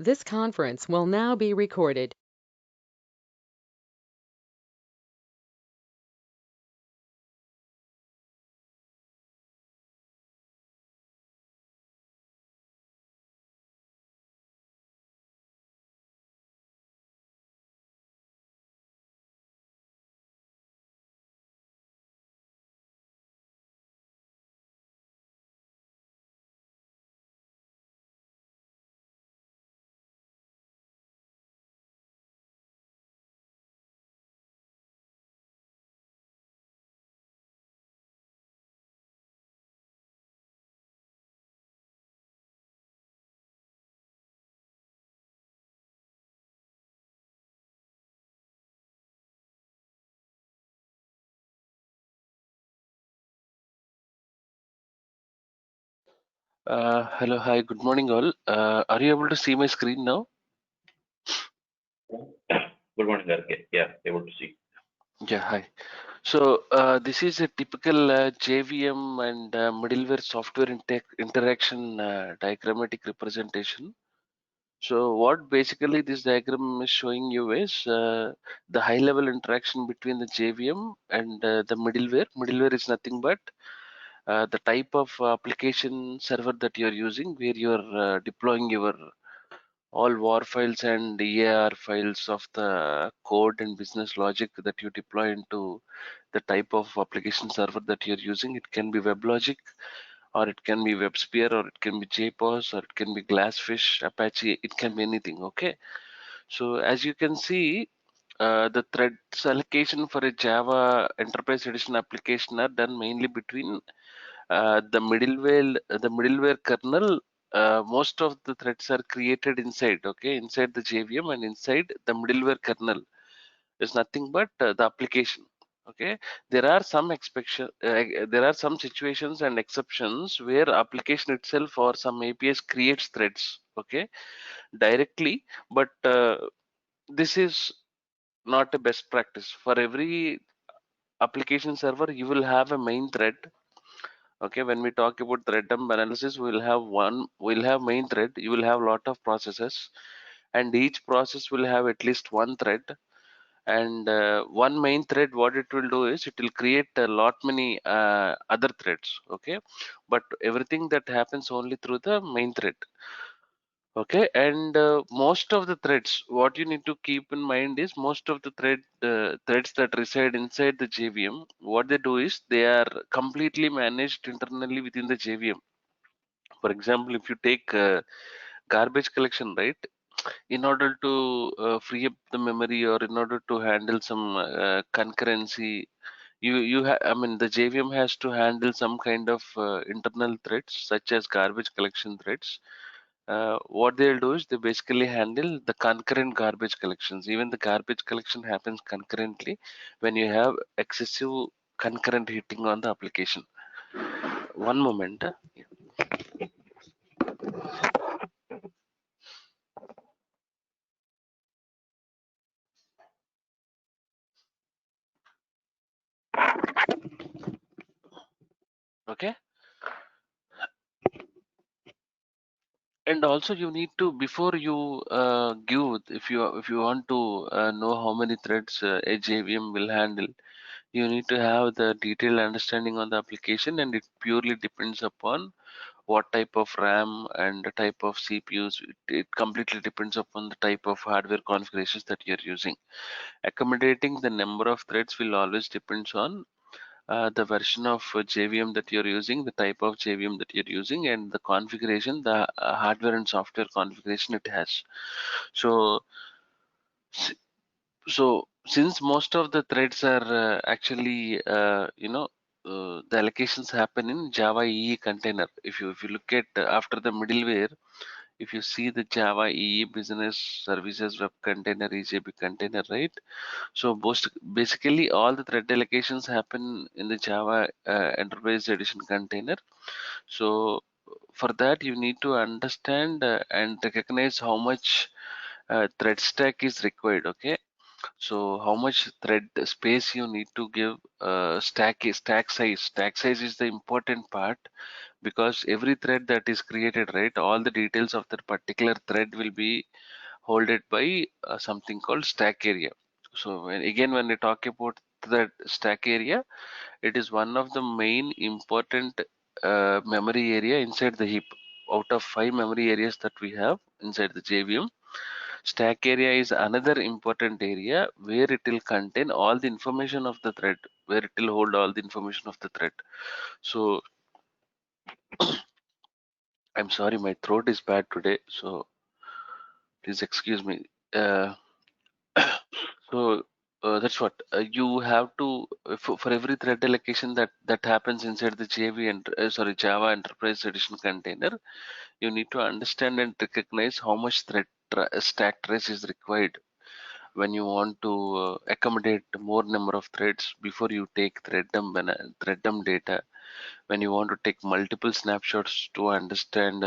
This conference will now be recorded. Hello, hi, good morning all. Are you able to see my screen now? Good morning, RK. Yeah, able to see. Yeah, hi. So this is a typical JVM and middleware software interaction diagrammatic representation. So what basically this diagram is showing you is the high level interaction between the JVM and the middleware. Middleware is nothing but the type of application server that you're using where you're deploying your all war files and EAR files of the code and business logic that you deploy into the type of application server that you're using. It can be WebLogic, or it can be WebSphere, or it can be JPOS, or it can be Glassfish, Apache. It can be anything. Okay. So as you can see, the threads allocation for a Java Enterprise Edition application are done mainly between the middleware kernel. Most of the threads are created inside, okay, inside the JVM and inside the middleware kernel is nothing but the application. Okay, there are some there are some situations and exceptions where application itself or some APIs creates threads, okay, directly, but this is not a best practice. For every application server, you will have a main thread. Okay, when we talk about thread dump analysis, we'll have main thread. You will have a lot of processes, and each process will have at least one thread. And one main thread, what it will do is it will create a lot many other threads. Okay, but everything that happens only through the main thread. Okay, and most of the threads, what you need to keep in mind is most of the threads that reside inside the JVM, what they do is they are completely managed internally within the JVM. For example, if you take garbage collection, right? In order to free up the memory or in order to handle some concurrency, I mean, the JVM has to handle some kind of internal threads such as garbage collection threads. What they'll do is they basically handle the concurrent garbage collections. Even the garbage collection happens concurrently when you have excessive concurrent hitting on the application. One moment. Okay, and also you need to, before you give, if you want to know how many threads a JVM will handle, you need to have the detailed understanding on the application, and it purely depends upon what type of RAM and the type of CPUs. It completely depends upon the type of hardware configurations that you're using. Accommodating the number of threads will always depends on the version of JVM that you're using, the type of JVM that you're using, and the configuration, the hardware and software configuration it has. So, s- so since most of the threads are actually, the allocations happen in Java EE container. If you look at after the middleware, if you see the Java EE business services web container, EJB container, right? So basically all the thread allocations happen in the Java Enterprise Edition container. So for that you need to understand and recognize how much thread stack is required. Okay, so how much thread space you need to give, stack size. Stack size is the important part because every thread that is created, right, all the details of that particular thread will be holded by something called stack area. So when we talk about that stack area, it is one of the main important memory area inside the heap. Out of 5 memory areas that we have inside the JVM, stack area is another important area where it will contain all the information of the thread, where it will hold all the information of the thread. So I'm sorry, my throat is bad today, so please excuse me. Uh, so that's what you have to for every thread allocation that happens inside the JV and Java Enterprise Edition container. You need to understand and recognize how much stack trace is required when you want to accommodate more number of threads before you take thread dump data. When you want to take multiple snapshots to understand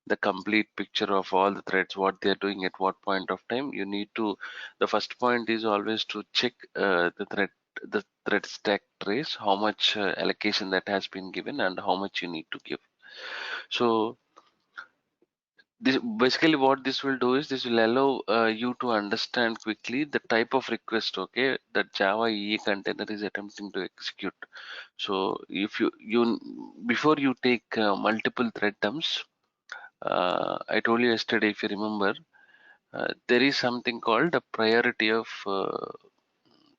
the complete picture of all the threads, what they're doing at what point of time, you need to, the first point is always to check the thread stack trace, how much allocation that has been given and how much you need to give. So this basically what this will do is this will allow you to understand quickly the type of request, okay, that Java EE container is attempting to execute. So if you before you take multiple thread dumps, I told you yesterday, if you remember, there is something called a priority of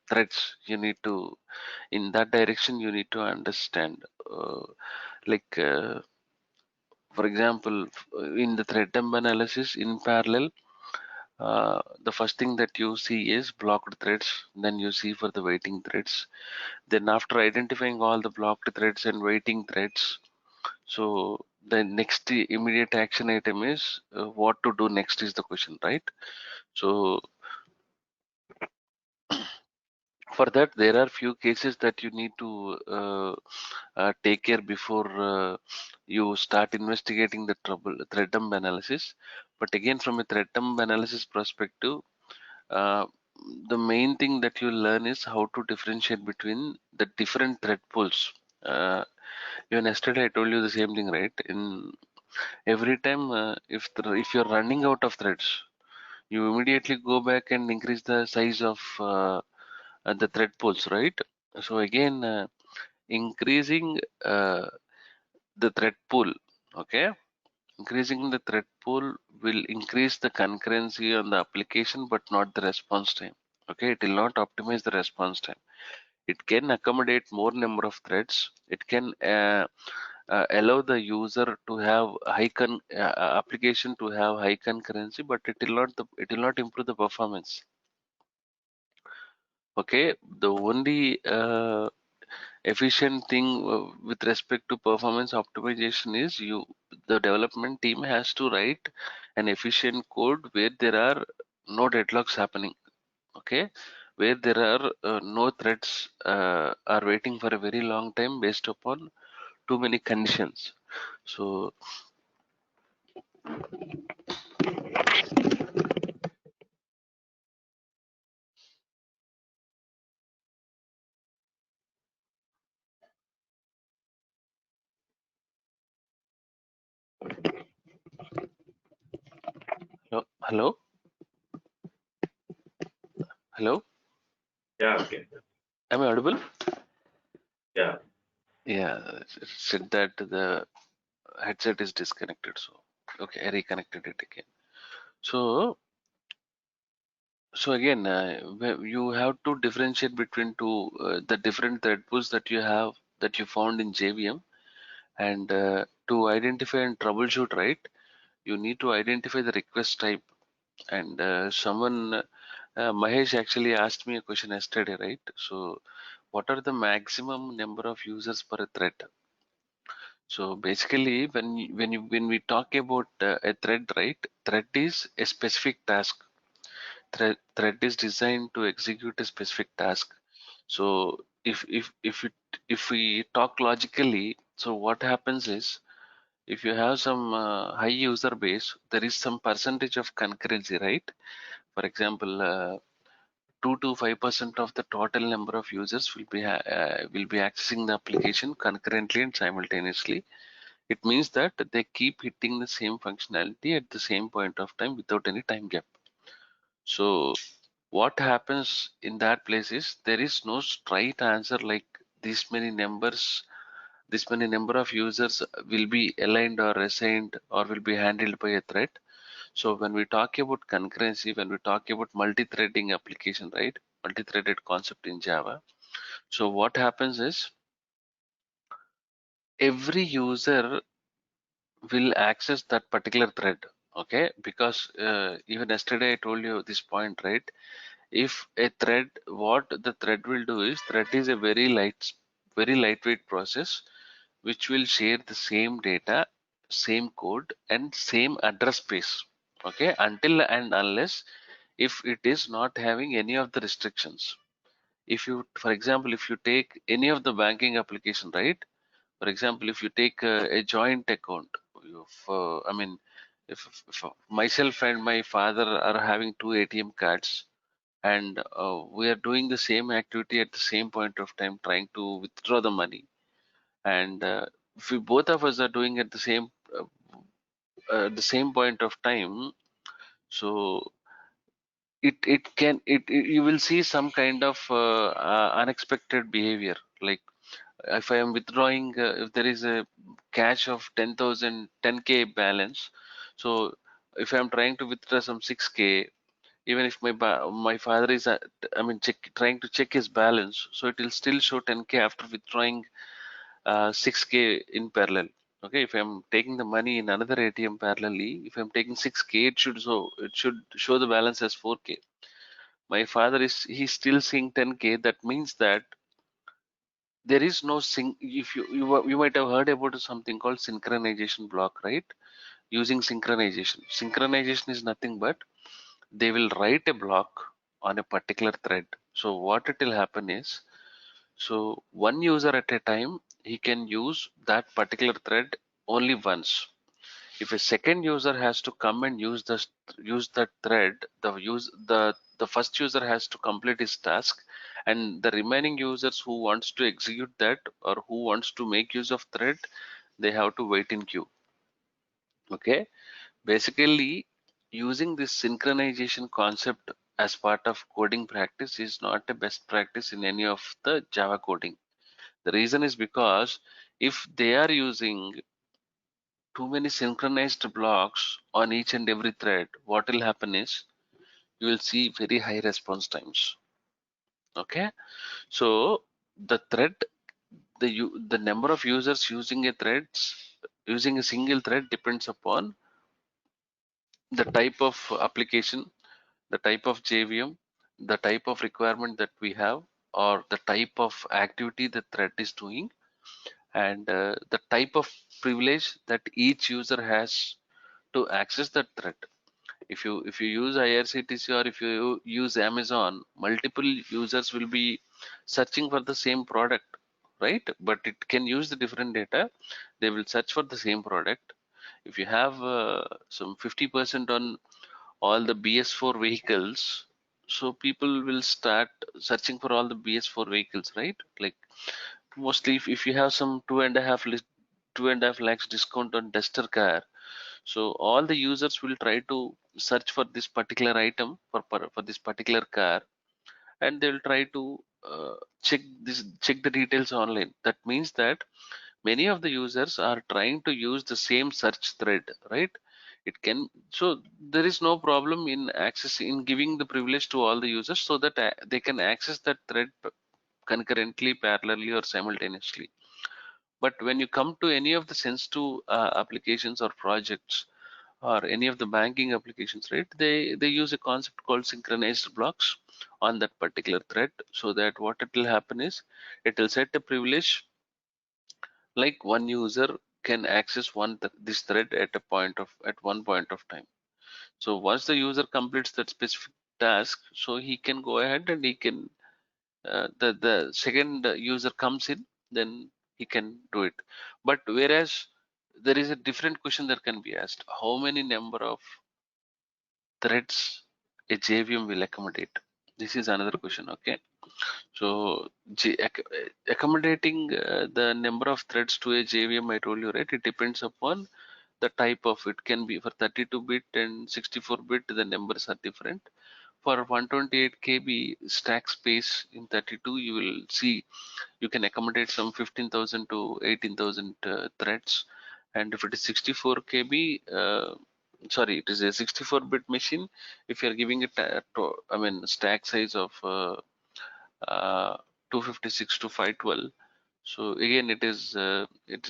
threads. You need to, in that direction, you need to understand. Like, for example, in the thread dump analysis in parallel, the first thing that you see is blocked threads. Then you see for the waiting threads. Then after identifying all the blocked threads and waiting threads, so the next immediate action item is what to do next is the question, right? So for that, there are few cases that you need to take care before you start investigating the thread dump analysis. But again, from a thread dump analysis perspective, uh, the main thing that you learn is how to differentiate between the different thread pools. Even yesterday I told you the same thing, right? In every time, if you're running out of threads, you immediately go back and increase the size of the thread pools, right? So again, increasing the thread pool, okay? Increasing the thread pool will increase the concurrency on the application, but not the response time. Okay, it will not optimize the response time. It can accommodate more number of threads. It can allow the user to have application to have high concurrency, but it will not improve the performance. Okay, the only efficient thing with respect to performance optimization is the development team has to write an efficient code where there are no deadlocks happening, okay, where there are no threads are waiting for a very long time based upon too many conditions. So hello, hello, Yeah, okay. am I audible? Yeah. Yeah, it said that the headset is disconnected, so okay, I reconnected it again. So again, you have to differentiate between the different thread pools that you have, that you found in JVM, and to identify and troubleshoot, right, you need to identify the request type. And Mahesh actually asked me a question yesterday, right? So what are the maximum number of users per thread? So basically, when we talk about a thread, right, thread is a specific task. Thread is designed to execute a specific task. So if we talk logically, so what happens is, if you have some high user base, there is some percentage of concurrency, right? For example, 2 to 5% of the total number of users will be accessing the application concurrently and simultaneously. It means that they keep hitting the same functionality at the same point of time without any time gap. So what happens in that place is there is no straight answer like this many numbers, this many number of users will be aligned or assigned or will be handled by a thread. So when we talk about concurrency, when we talk about multi-threading application, right? Multi-threaded concept in Java. So what happens is every user will access that particular thread. Okay, because even yesterday I told you this point, right? If a thread, what the thread will do is thread is a very lightweight process which will share the same data, same code, and same address space. Okay, until and unless if it is not having any of the restrictions. If you, for example, if you take any of the banking application, right? For example, if you take a joint account, I mean, if myself and my father are having two ATM cards, and we are doing the same activity at the same point of time, trying to withdraw the money, and if we both of us are doing at the same point of time, so you will see some kind of unexpected behavior. Like if I am withdrawing, if there is a cash of 10,000 10k balance, so if I am trying to withdraw some 6k, even if my father is I mean trying to check his balance, so it will still show 10k after withdrawing 6k in parallel. Okay, if I'm taking the money in another ATM parallelly, if I'm taking 6k, it should show the balance as 4k. My father is he's still seeing 10k. That means that there is no if you might have heard about something called synchronization block, right? Using synchronization is nothing but they will write a block on a particular thread. So what it will happen is, so one user at a time, he can use that particular thread only once. If a second user has to come and use that thread, the first user has to complete his task, and the remaining users who wants to execute that or who wants to make use of thread, they have to wait in queue. Okay, basically using this synchronization concept as part of coding practice is not a best practice in any of the Java coding. The reason is because if they are using too many synchronized blocks on each and every thread, what will happen is you will see very high response times. Okay, so the thread, the number of users using a single thread depends upon the type of application, the type of JVM, the type of requirement that we have, or the type of activity the thread is doing, and the type of privilege that each user has to access that thread. If you use IRCTC or if you use Amazon, multiple users will be searching for the same product, right? But it can use the different data. They will search for the same product. If you have some 50% on all the BS4 vehicles, so people will start searching for all the BS4 vehicles, right? Like mostly if you have some 2.5 lakhs discount on Duster car, so all the users will try to search for this particular item for this particular car, and they will try to check the details online. That means that many of the users are trying to use the same search thread, right? It can, so there is no problem in access in giving the privilege to all the users so that they can access that thread concurrently, parallelly, or simultaneously. But when you come to any of the sensitive applications or projects or any of the banking applications, right, they use a concept called synchronized blocks on that particular thread, so that what it will happen is it will set a privilege like one user can access this thread at one point of time. So once the user completes that specific task, so he can go ahead and he can the second user comes in, then he can do it. But whereas there is a different question that can be asked: how many number of threads a JVM will accommodate? This is another question. Okay, So accommodating the number of threads to a JVM, I told you, right? It depends upon the type of it. Can be for 32-bit and 64-bit, the numbers are different. For 128 KB stack space in 32, you will see you can accommodate some 15,000 to 18,000 threads. And if it is 64 KB, sorry, it is a 64-bit machine. If you are giving it, I mean, stack size of 256 to 512. So again, it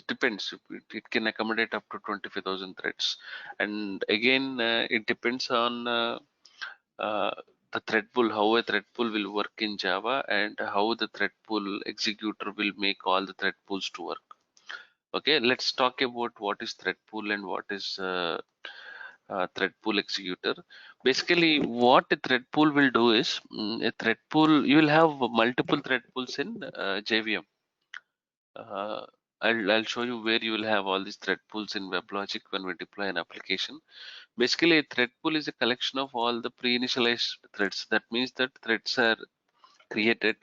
depends. It can accommodate up to 25,000 threads, and again, it depends on uh, the thread pool, how a thread pool will work in Java, and how the thread pool executor will make all the thread pools to work. Okay, let's talk about what is thread pool and what is thread pool executor. Basically, what a thread pool will do is, a thread pool, you will have multiple thread pools in JVM. I'll show you where you will have all these thread pools in WebLogic when we deploy an application. Basically, a thread pool is a collection of all the pre-initialized threads. That means that threads are created,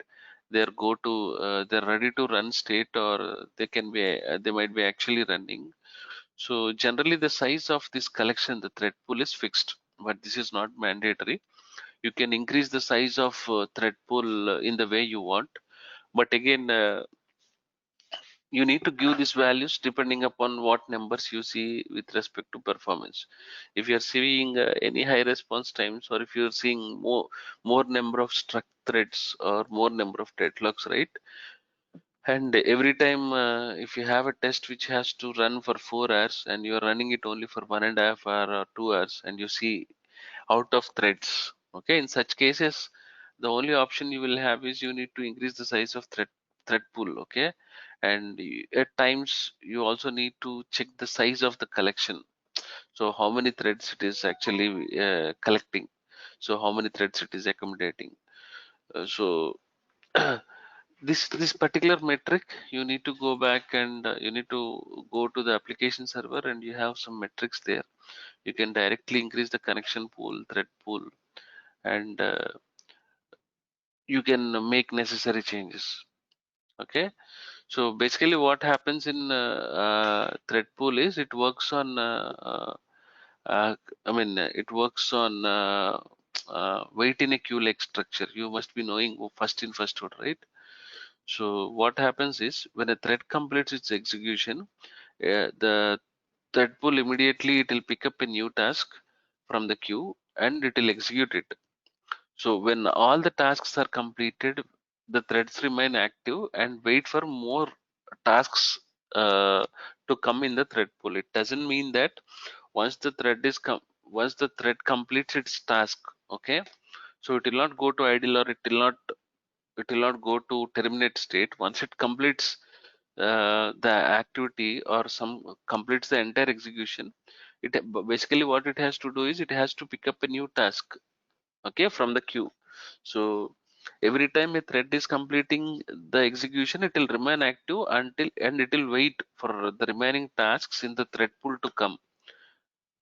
they're ready to run state, or they might be actually running. So generally, the size of this collection, the thread pool, is fixed, but this is not mandatory. You can increase the size of thread pool in the way you want, but again, you need to give these values depending upon what numbers you see with respect to performance. If you are seeing any high response times, or if you are seeing more number of struck threads or more number of deadlocks, right? And every time, if you have a test which has to run for 4 hours and you are running it only for 1.5 hour or 2 hours, and you see out of threads, okay, in such cases, the only option you will have is you need to increase the size of thread pool, okay. And at times you also need to check the size of the collection. So how many threads it is actually collecting, so how many threads it is accommodating. So this particular metric, you need to go back and you need to go to the application server, and you have some metrics there. You can directly increase the connection pool, thread pool, and you can make necessary changes. Okay, so basically what happens in thread pool is it works on I mean, it works on wait in a queue like structure. You must be knowing first in first out, right? So what happens is when a thread completes its execution, the thread pool immediately it will pick up a new task from the queue and it will execute it. So when all the tasks are completed, the threads remain active and wait for more tasks to come in the thread pool. It doesn't mean that once the thread completes its task, okay, so it will not go to idle, or it will not go to terminate state. Once it completes the activity, or some completes the entire execution, basically what it has to do is it has to pick up a new task, okay, from the queue. So every time a thread is completing the execution, it will remain active and it will wait for the remaining tasks in the thread pool to come.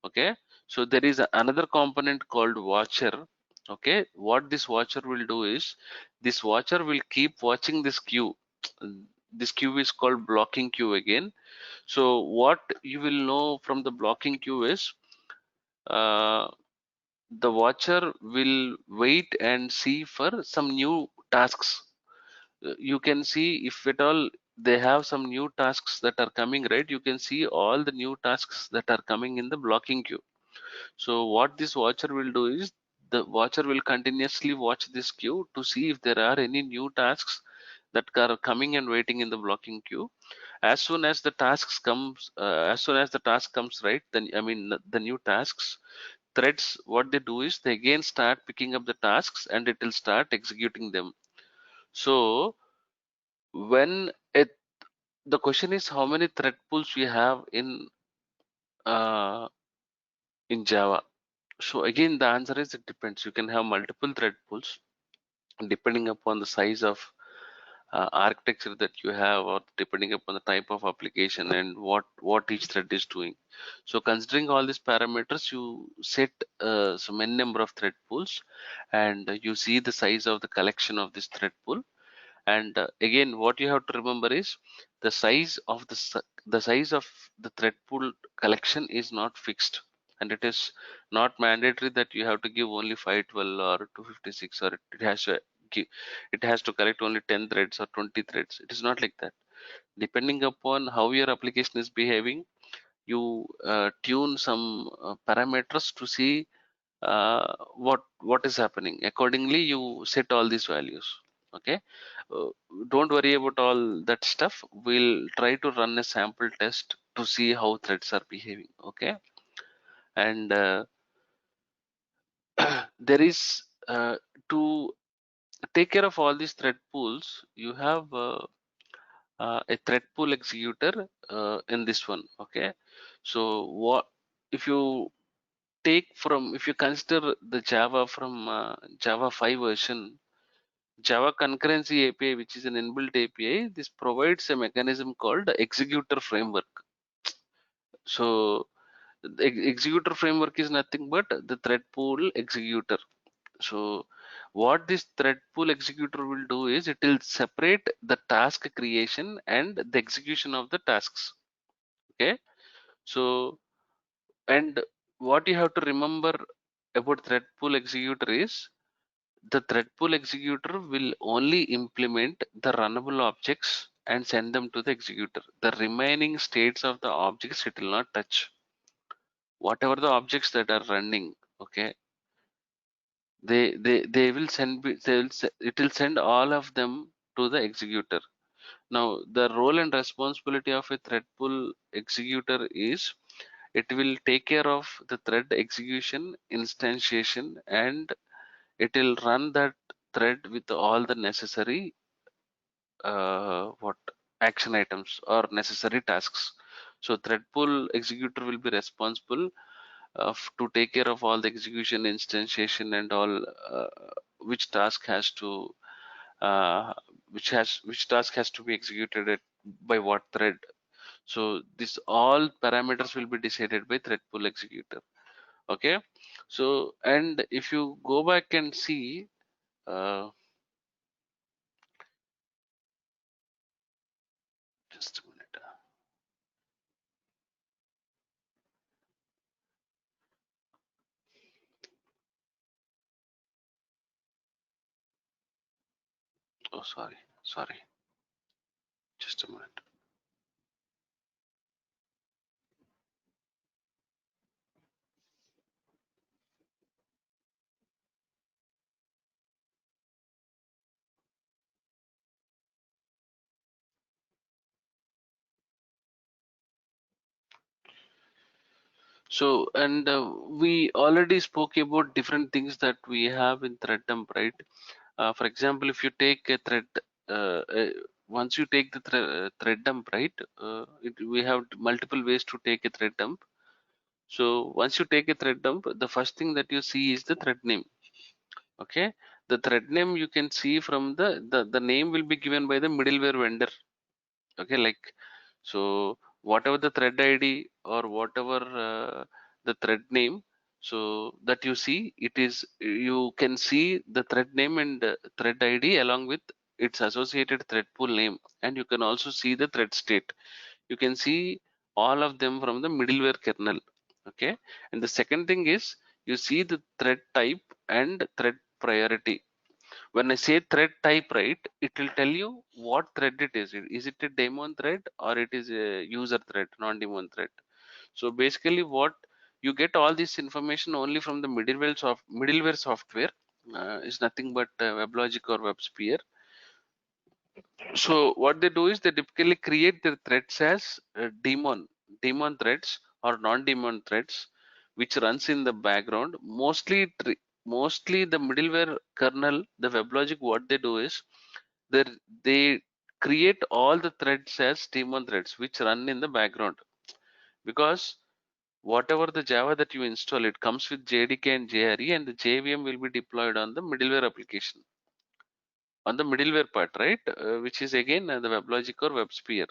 Okay, so there is another component called watcher. Okay, what this watcher will do is this watcher will keep watching this queue. This queue is called blocking queue again. So what you will know from the blocking queue is uh, the watcher will wait and see for some new tasks. You can see if at all they have some new tasks that are coming, right? You can see all the new tasks that are coming in the blocking queue. So what this watcher will do is the watcher will continuously watch this queue to see if there are any new tasks that are coming and waiting in the blocking queue. As soon as the tasks comes, as soon as the task comes, right, then I mean the new tasks, threads, what they do is they again start picking up the tasks and it will start executing them. So when it, the question is how many thread pools we have uh, in Java. So again the answer is it depends. You can have multiple thread pools depending upon the size of architecture that you have, or depending upon the type of application and what each thread is doing. So considering all these parameters, you set some n number of thread pools, and you see the size of the collection of this thread pool. And again, what you have to remember is the size of the size of the thread pool collection is not fixed, and it is not mandatory that you have to give only 512 or 256, or it has to give, it has to collect only 10 threads or 20 threads. It is not like that. Depending upon how your application is behaving, you tune some parameters to see what is happening. Accordingly, you set all these values. Okay, uh, don't worry about all that stuff. We'll try to run a sample test to see how threads are behaving. Okay, and there is to take care of all these thread pools, you have a thread pool executor in this one. Okay, so what if you take from, if you consider the Java from Java 5 version, Java concurrency API, which is an inbuilt API, this provides a mechanism called executor framework. So the executor framework is nothing but the thread pool executor. So what this thread pool executor will do is it will separate the task creation and the execution of the tasks. Okay, so, and what you have to remember about thread pool executor is the thread pool executor will only implement the runnable objects and send them to the executor. The remaining states of the objects it will not touch. Whatever the objects that are running, okay, they will send, it will send all of them to the executor. Now the role and responsibility of a thread pool executor is it will take care of the thread execution, instantiation, and it will run that thread with all the necessary what action items or necessary tasks. So thread pool executor will be responsible to take care of all the execution, instantiation, and all which task has to uh, which task has to be executed by what thread. So this all parameters will be decided by thread pool executor. Okay, so, and if you go back and see just a minute. Oh, sorry, just a minute. So, and we already spoke about different things that we have in thread dump, right? For example, if you take a thread, once you take the thread dump, right? We have multiple ways to take a thread dump. So once you take a thread dump, the first thing that you see is the thread name. Okay, the thread name you can see from the name will be given by the middleware vendor. Okay, like, so whatever the thread id or whatever the thread name, so that you see, it is, you can see the thread name and thread id along with its associated thread pool name, and you can also see the thread state. You can see all of them from the middleware kernel. Okay, and the second thing is you see the thread type and thread priority. When I say thread type, right, it will tell you what thread it is. Is it a daemon thread or it is a user thread, non-daemon thread? So basically, what you get all this information only from the middleware software. Is nothing but WebLogic or WebSphere. So what they do is they typically create their threads as daemon threads or non-daemon threads, which runs in the background. Mostly the middleware kernel, the WebLogic, what they do is they they create all the threads as daemon threads, which run in the background, because whatever the Java that you install, it comes with JDK and JRE, and the JVM will be deployed on the middleware application. on the middleware part, right? Which is again the WebLogic or WebSphere.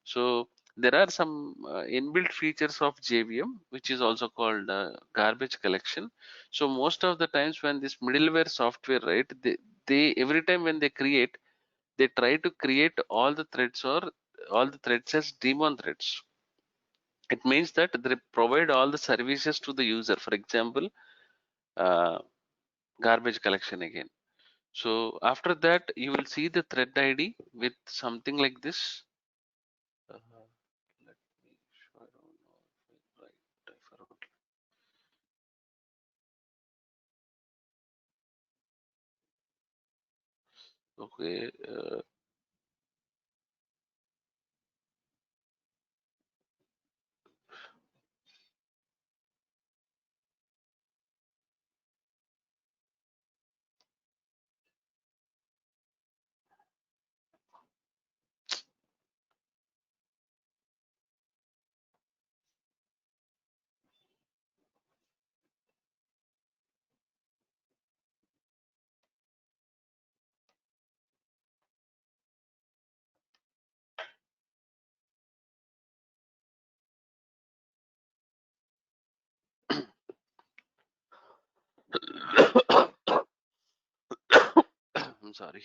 So there are some inbuilt features of JVM, which is also called garbage collection. So most of the times when this middleware software, right, they every time when they create, they try to create all the threads or all the threads as daemon threads. It means that they provide all the services to the user. For example, uh, garbage collection again. So after that, you will see the thread ID with something like this. Let me show. I don't know if I right. I forgot. Okay. I'm sorry.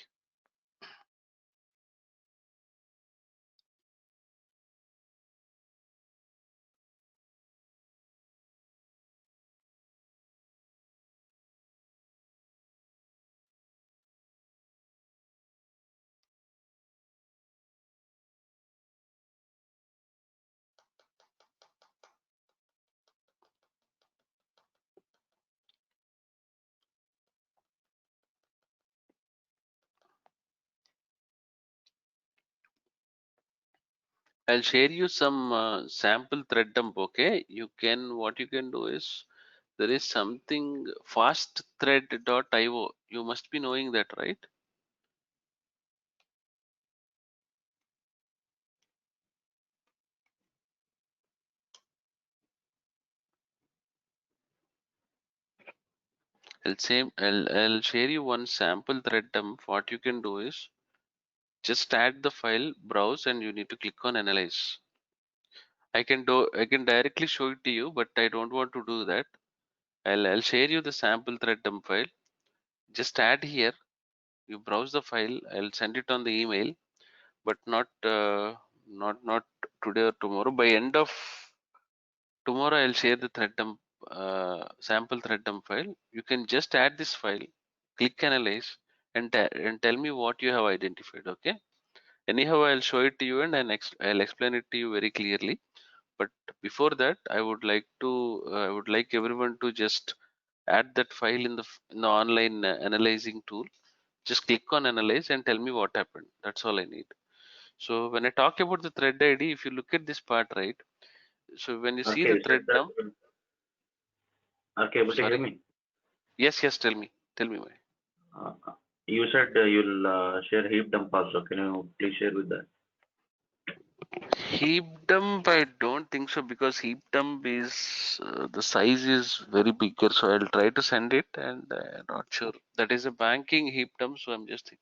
I'll share you some sample thread dump. Okay. What you can do is there is something fastthread.io. You must be knowing that, right? I'll share you one sample thread dump. What you can do is just add the file, browse, and you need to click on analyze. I can directly show it to you, but I don't want to do that. I'll share you the sample thread dump file. Just add here. You browse the file. I'll send it on the email, but not today or tomorrow. By end of tomorrow, I'll share the thread dump sample thread dump file. You can just add this file, click analyze, and tell me what you have identified. Okay. Anyhow, I'll show it to you and I'll explain it to you very clearly. But before that, I would like everyone to just add that file in in the online analyzing tool. Just click on analyze and tell me what happened. That's all I need. So when I talk about the thread ID, if you look at this part, right? So when you see Okay, the you said thread that. dump, Okay, able to hear sorry. me? Yes, tell me why. You said you'll share heap dump also. Can you please share with that? Heap dump, I don't think so because heap dump is the size is very bigger. So I'll try to send it, and I'm not sure. That is a banking heap dump. So I'm just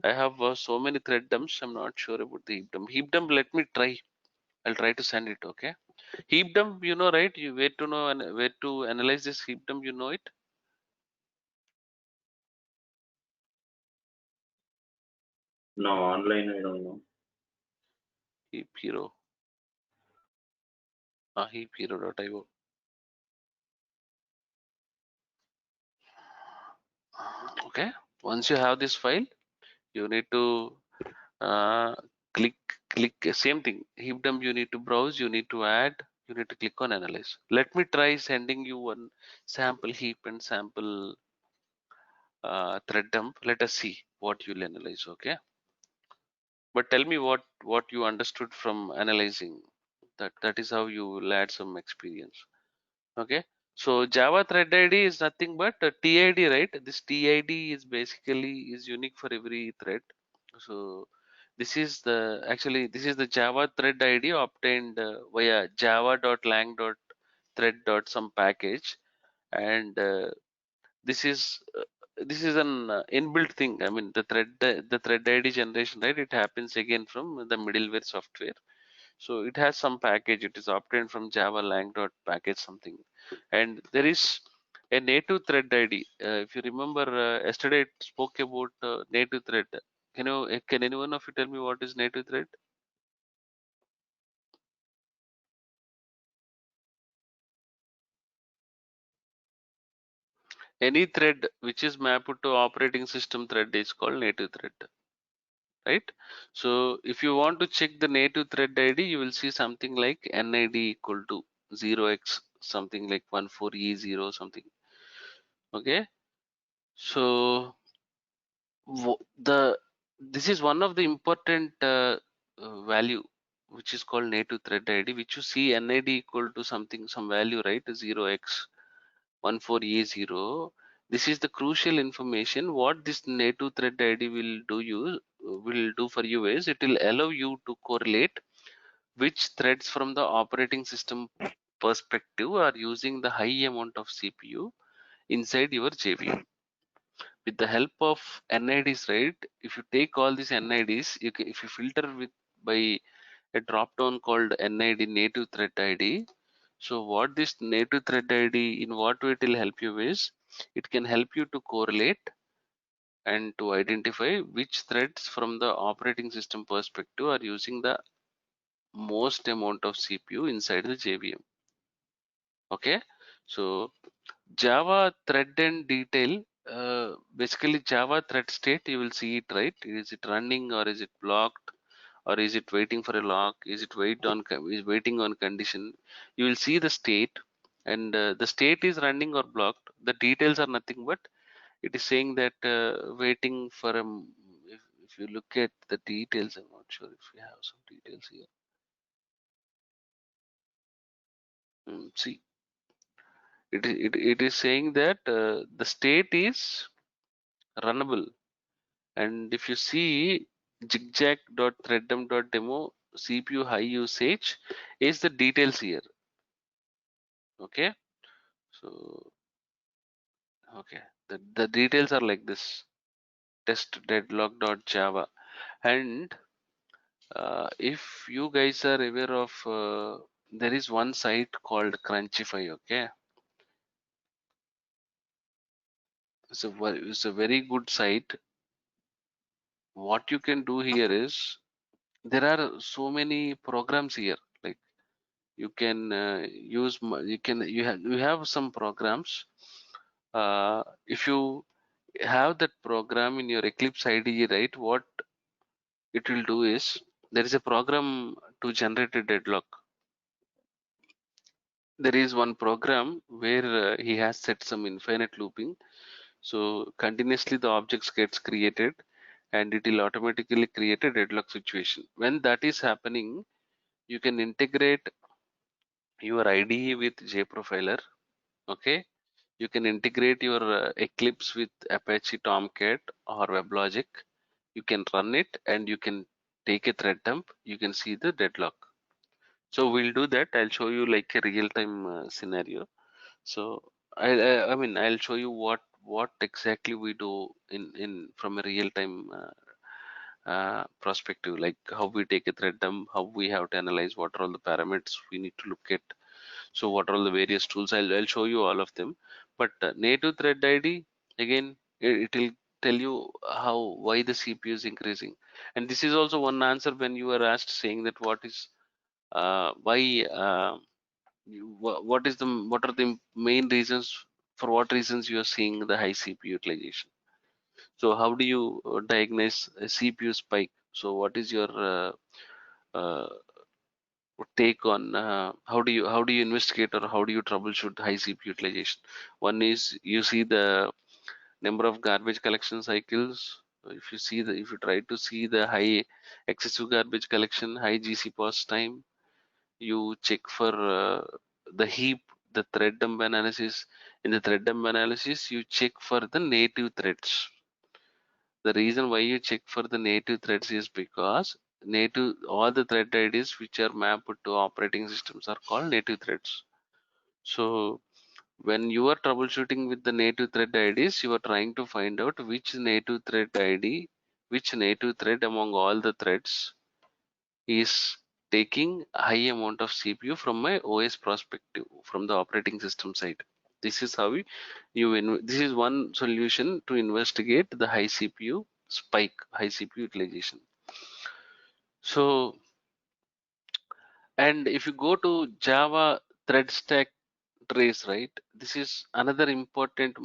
I have so many thread dumps. I'm not sure about the heap dump. Heap dump, let me try. I'll try to send it. Okay. Heap dump, you know, right? You where to know and where to analyze this heap dump. You know it. No, online I don't know. Heap hero. Heap hero.io. Okay. Once you have this file, you need to uh, click same thing. Heap dump. You need to browse. You need to add. You need to click on analyze. Let me try sending you one sample heap and sample thread dump. Let us see what you'll analyze. Okay. But tell me what you understood from analyzing. That is how you will add some experience. Okay. So Java thread ID is nothing but a TID, right? This TID is basically is unique for every thread. So this is the Java thread ID obtained via java.lang.thread. Some package, and this is this is an inbuilt thing. I mean, the thread ID generation, right? It happens again from the middleware software. So it has some package. It is obtained from Java lang dot package something, and there is a native thread ID. If you remember, yesterday it spoke about native thread. Can anyone of you tell me what is native thread? Any thread which is mapped to operating system thread is called native thread, right? So if you want to check the native thread ID, you will see something like NID equal to 0x something like 14E0 something. Okay, so this is one of the important value which is called native thread ID, which you see NID equal to something, some value, right? 0x14E0. This is the crucial information. What this native thread ID will do for you is it will allow you to correlate which threads from the operating system perspective are using the high amount of CPU inside your JVM. With the help of NIDs, right? If you take all these NIDs, if you filter with by a drop down called NID native thread ID. So what this native thread ID, in what way it will help you is, it can help you to correlate and to identify which threads from the operating system perspective are using the most amount of CPU inside the JVM. Okay, so Java thread and detail. Basically, Java thread state, you will see it, right? Is it running or is it blocked, or is it waiting for a lock? Is it is waiting on condition? You will see the state, and the state is running or blocked. The details are nothing but it is saying that waiting for a. If you look at the details, I'm not sure if we have some details here. See, it is saying that the state is runnable. And if you see zigzag.threadum.demo CPU high usage is the details here. Okay, so okay, the details are like this: test deadlock.java. And if you guys are aware of, there is one site called Crunchify. Okay, it's a very good site. What you can do here is there are so many programs here. Like you can you have some programs. If you have that program in your Eclipse IDE, right? What it will do is there is a program to generate a deadlock. There is one program where he has set some infinite looping, so continuously the objects gets created and it will automatically create a deadlock situation. When that is happening, you can integrate your IDE with JProfiler. Okay, you can integrate your Eclipse with Apache Tomcat or WebLogic. You can run it and you can take a thread dump. You can see the deadlock. So we'll do that. I'll show you like a real-time scenario. So I mean I'll show you what exactly we do in from a real-time perspective, like how we take a thread dump, how we have to analyze what are all the parameters we need to look at. So what are all the various tools? I'll show you all of them. But native thread ID, again, it will tell you why the CPU is increasing. And this is also one answer when you were asked saying that what is why what are the main reasons, for what reasons you are seeing the high CPU utilization. So how do you diagnose a CPU spike? So what is your uh, take on how do you investigate or how do you troubleshoot high CPU utilization? One is you see the number of garbage collection cycles. If you try to see the high excessive garbage collection, high GC pause time, you check for the heap, the thread dump analysis. In the thread dump analysis, you check for the native threads. The reason why you check for the native threads is because all the thread IDs which are mapped to operating systems are called native threads. So When you are troubleshooting with the native thread IDs, you are trying to find out which native thread ID, which native thread among all the threads is taking high amount of CPU from my OS perspective, from the operating system side. This is how this is one solution to investigate the high CPU spike, high CPU utilization. So, and if you go to Java thread stack trace, right? This is another important,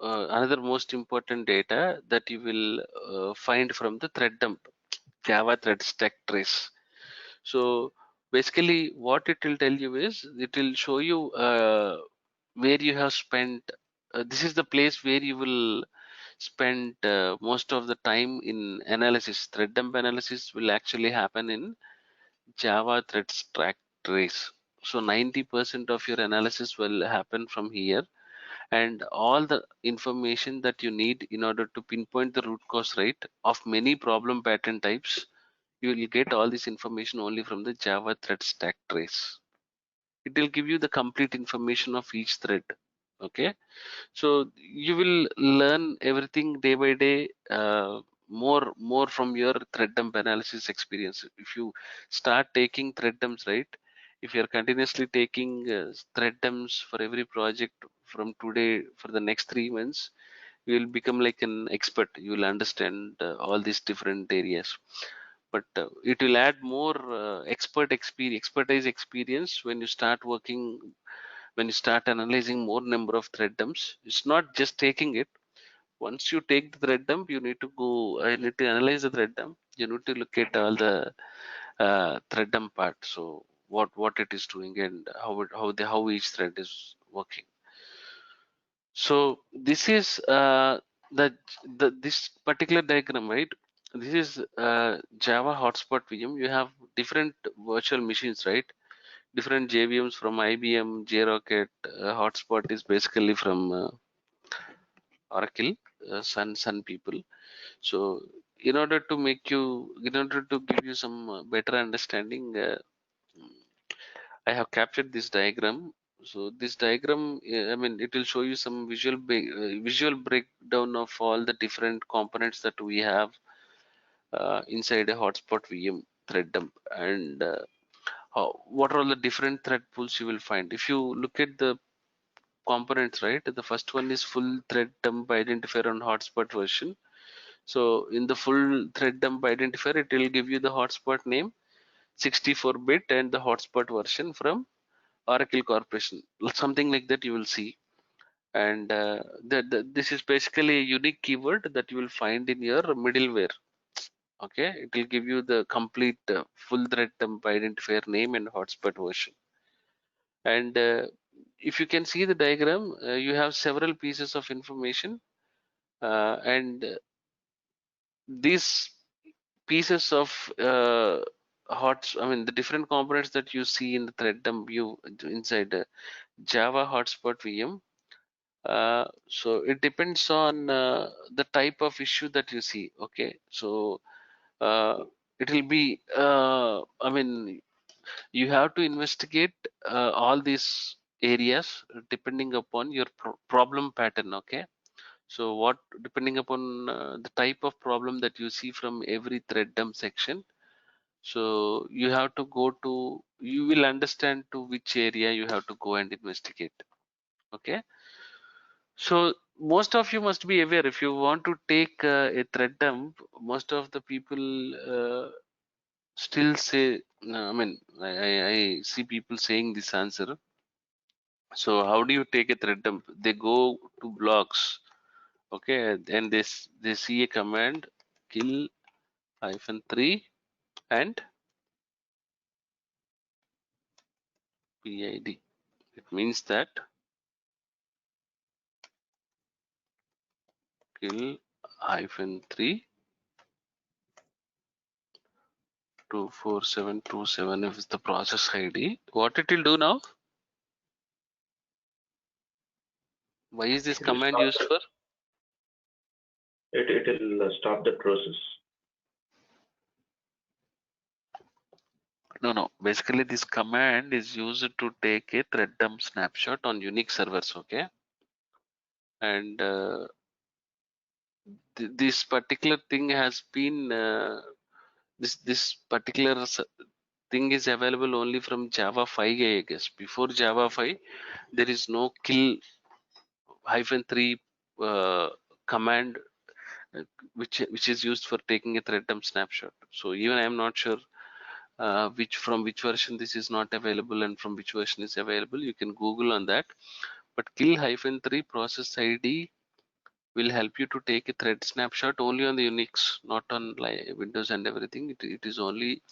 another most important data that you will find from the thread dump, Java thread stack trace. So basically what it will tell you is, it will show you where you have spent, this is the place where you will spend most of the time in analysis. Thread dump analysis will actually happen in Java thread stack trace. So 90% of your analysis will happen from here, and all the information that you need in order to pinpoint the root cause rate of many problem pattern types, you will get all this information only from the Java thread stack trace. It will give you the complete information of each thread. Okay, so you will learn everything day by day, more from your thread dump analysis experience. If you start taking thread dumps, right? If you are continuously taking thread dumps for every project from today for the next 3 months, you will become like an expert. You will understand all these different areas. But it will add more expertise experience when you start working, when you start analyzing more number of thread dumps. It's not just taking it. Once you take the thread dump, you need to go, I need to analyze the thread dump. You need to look at all the thread dump part. So what it is doing, and how each thread is working. So this is this particular diagram, right? This is Java hotspot VM. You have different virtual machines, right? Different JVMs from IBM, JRocket. Hotspot is basically from Oracle, Sun people. So in order to give you some better understanding, I have captured this diagram. So this diagram, I mean, it will show you some visual breakdown of all the different components that we have inside a hotspot VM thread dump, and what are all the different thread pools you will find. If you look at the components, right, the first one is full thread dump identifier on hotspot version. So in the full thread dump identifier, it will give you the hotspot name, 64-bit, and the hotspot version from Oracle Corporation, something like that you will see. And this is basically a unique keyword that you will find in your middleware. Okay, it will give you the complete full thread dump identifier name and hotspot version. And if you can see the diagram, you have several pieces of information, and these pieces of I mean, the different components that you see in the thread dump view inside Java hotspot VM. So it depends on the type of issue that you see. Okay, so it will be, I mean, you have to investigate all these areas depending upon your problem pattern. Okay, so what, depending upon the type of problem that you see from every thread dump section, so you have to go to, you will understand to which area you have to go and investigate. Okay, so most of you must be aware, if you want to take a thread dump, most of the people still say, no, I mean, I see people saying this answer. So how do you take a thread dump? They go to blocks, okay, and they see a command kill -3 and PID. It means that kill -3 24727 is the process ID. What it will do now? Why is this It will command stop used for? it will stop the process. No. Basically, this command is used to take a thread dump snapshot on Unix servers. Okay, and this particular thing has been this particular thing is available only from Java 5, I guess. Before Java 5, there is no kill -3 command uh, which is used for taking a thread dump snapshot. So even I am not sure which version this is not available and from which version is available. You can Google on that. But kill-3 process ID will help you to take a thread snapshot only on the Unix, not on like Windows and everything. It is only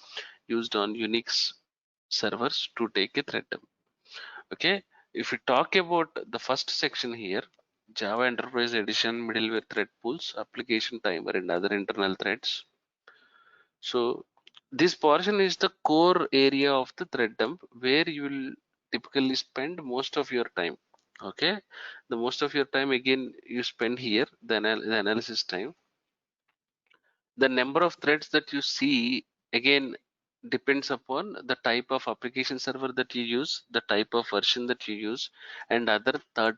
used on Unix servers to take a thread dump. Okay, if we talk about the first section here, Java Enterprise Edition, middleware thread pools, application timer, and other internal threads. So this portion is the core area of the thread dump where you will typically spend most of your time. Okay, the most of your time again you spend here, the analysis time. The number of threads that you see again depends upon the type of application server that you use, the type of version that you use, and other third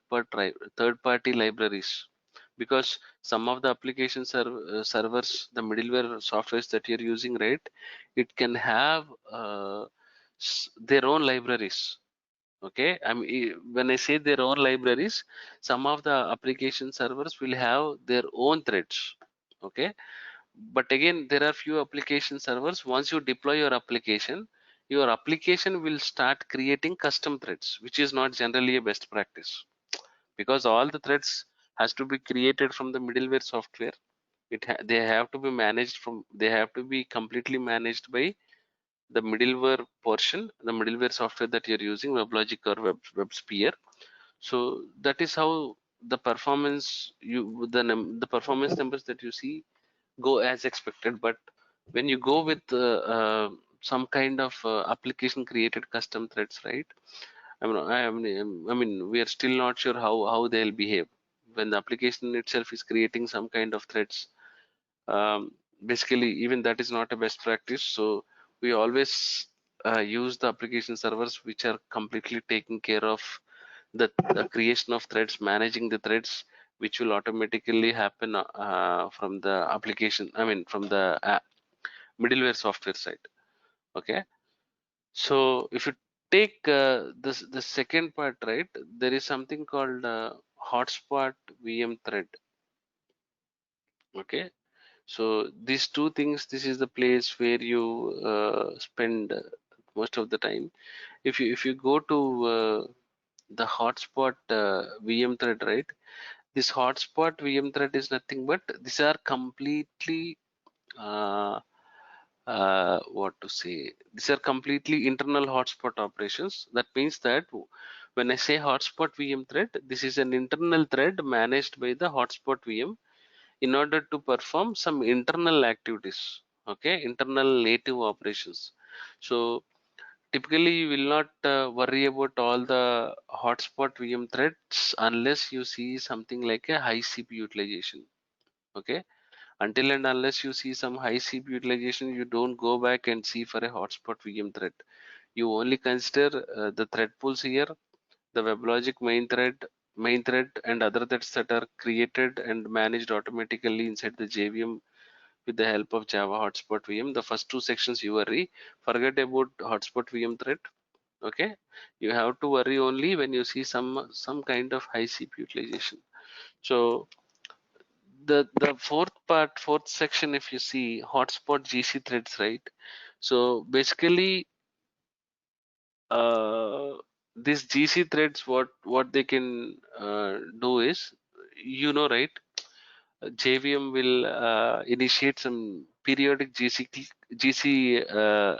party libraries. Because some of the application servers, the middleware softwares that you're using, right, it can have their own libraries. Okay, when I say their own libraries, some of the application servers will have their own threads. Okay, but again there are few application servers. Once you deploy your application will start creating custom threads, which is not generally a best practice, because all the threads has to be created from the middleware software. They have to be managed from, they have to be completely managed by the middleware portion, the middleware software that you're using, WebLogic or WebSphere. So that is how the performance the performance numbers that you see go as expected. But when you go with some kind of application created custom threads, right, I mean we are still not sure how they'll behave when the application itself is creating some kind of threads. um, Basically even that is not a best practice. So we always use the application servers which are completely taking care of the creation of threads, managing the threads, which will automatically happen from the application, I mean from the middleware software side. Okay, so if you take the second part, right, there is something called hotspot VM thread. Okay, so these two things, this is the place where you spend most of the time. If you go to the hotspot VM thread, right, this hotspot VM thread is nothing but these are completely what to say, these are completely internal hotspot operations. That means that when I say hotspot VM thread, this is an internal thread managed by the hotspot VM in order to perform some internal activities. Okay, internal native operations. So typically you will not worry about all the hotspot VM threads unless you see something like a high CPU utilization. Okay, until and unless you see some high CPU utilization, you don't go back and see for a hotspot VM thread. You only consider the thread pools here, the WebLogic main thread, and other threads that are created and managed automatically inside the JVM with the help of Java Hotspot VM. The first two sections you worry. Forget about Hotspot VM thread. Okay, you have to worry only when you see some kind of high CPU utilization. So the fourth section, if you see hotspot GC threads, right? So basically these GC threads, what they can do is, right, JVM will initiate some periodic GC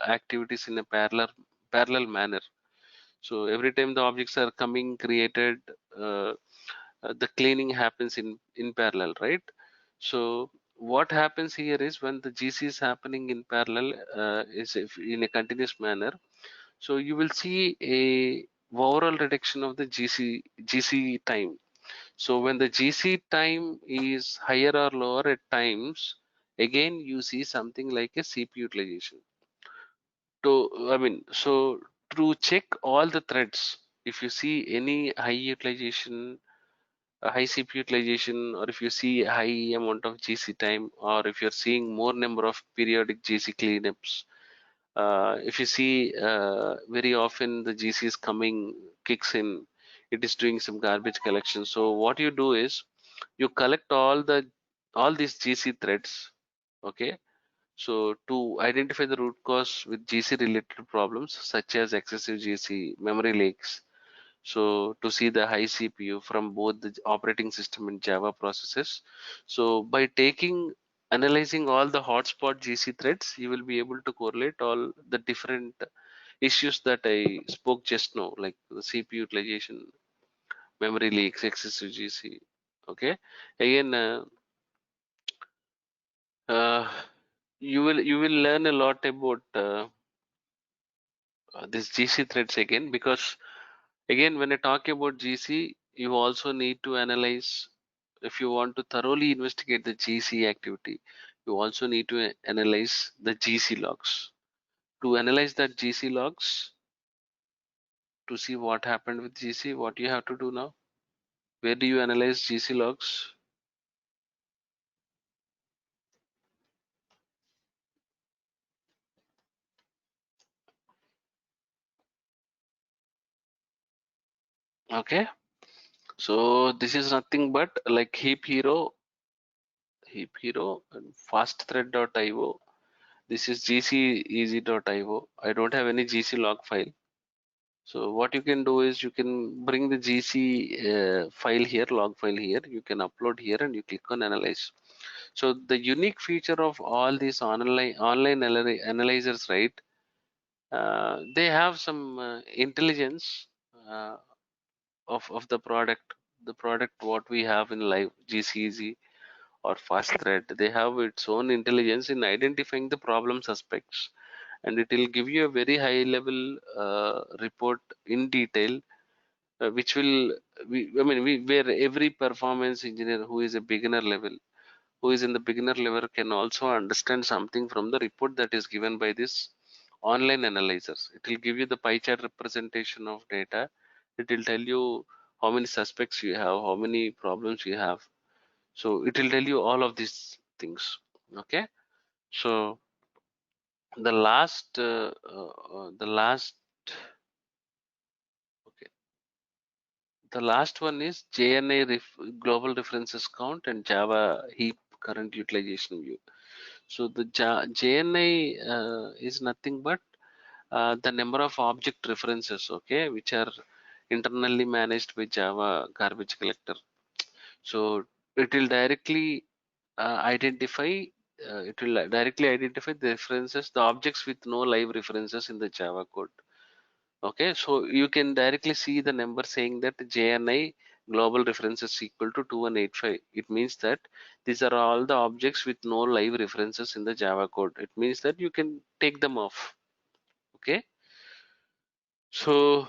activities in a parallel manner. So every time the objects are coming created, uh, the cleaning happens in parallel, right? So what happens here is when the GC is happening in parallel, is if in a continuous manner, so you will see a overall reduction of the GC time. So when the GC time is higher or lower at times, again you see something like a CPU utilization. I mean, so to check all the threads, if you see any high utilization, high CPU utilization, or if you see high amount of GC time, or if you're seeing more number of periodic GC cleanups, if you see very often the GC is coming, kicks in, it is doing some garbage collection. So what you do is you collect all these GC threads, okay? So to identify the root cause with GC related problems such as excessive GC, memory leaks. So to see the high CPU from both the operating system and Java processes. So by analyzing all the hotspot GC threads, you will be able to correlate all the different issues that I spoke just now, like the CPU utilization, memory leaks, excessive GC. Okay. Again, uh, you will learn a lot about this GC threads again, because again when I talk about GC, you also need to analyze. If you want to thoroughly investigate the GC activity, you also need to analyze the GC logs. To analyze that GC logs, to see what happened with GC, what you have to do now? Where do you analyze GC logs? Okay, so this is nothing but like heap hero and fastthread.io. This is gceasy.io. I don't have any GC log file. So what you can do is you can bring the GC file here, log file here. You can upload here and you click on analyze. So the unique feature of all these online analyzers, right? They have some intelligence of the product what we have in live GCZ or fast thread. They have its own intelligence in identifying the problem suspects, and it will give you a very high level report in detail, which will where every performance engineer who is a beginner level, who is in the beginner level, can also understand something from the report that is given by this online analyzers. It will give you the pie chart representation of data. It will tell you how many suspects you have, how many problems you have. So it will tell you all of these things. Okay. So okay, the last one is JNA global references count and Java heap current utilization view. So the JNA is nothing but the number of object references, okay, which are internally managed by Java garbage collector. So it will directly identify the references, the objects with no live references in the Java code. Okay, so you can directly see the number saying that JNI global references equal to 2185. It means that these are all the objects with no live references in the Java code. It means that you can take them off. Okay, so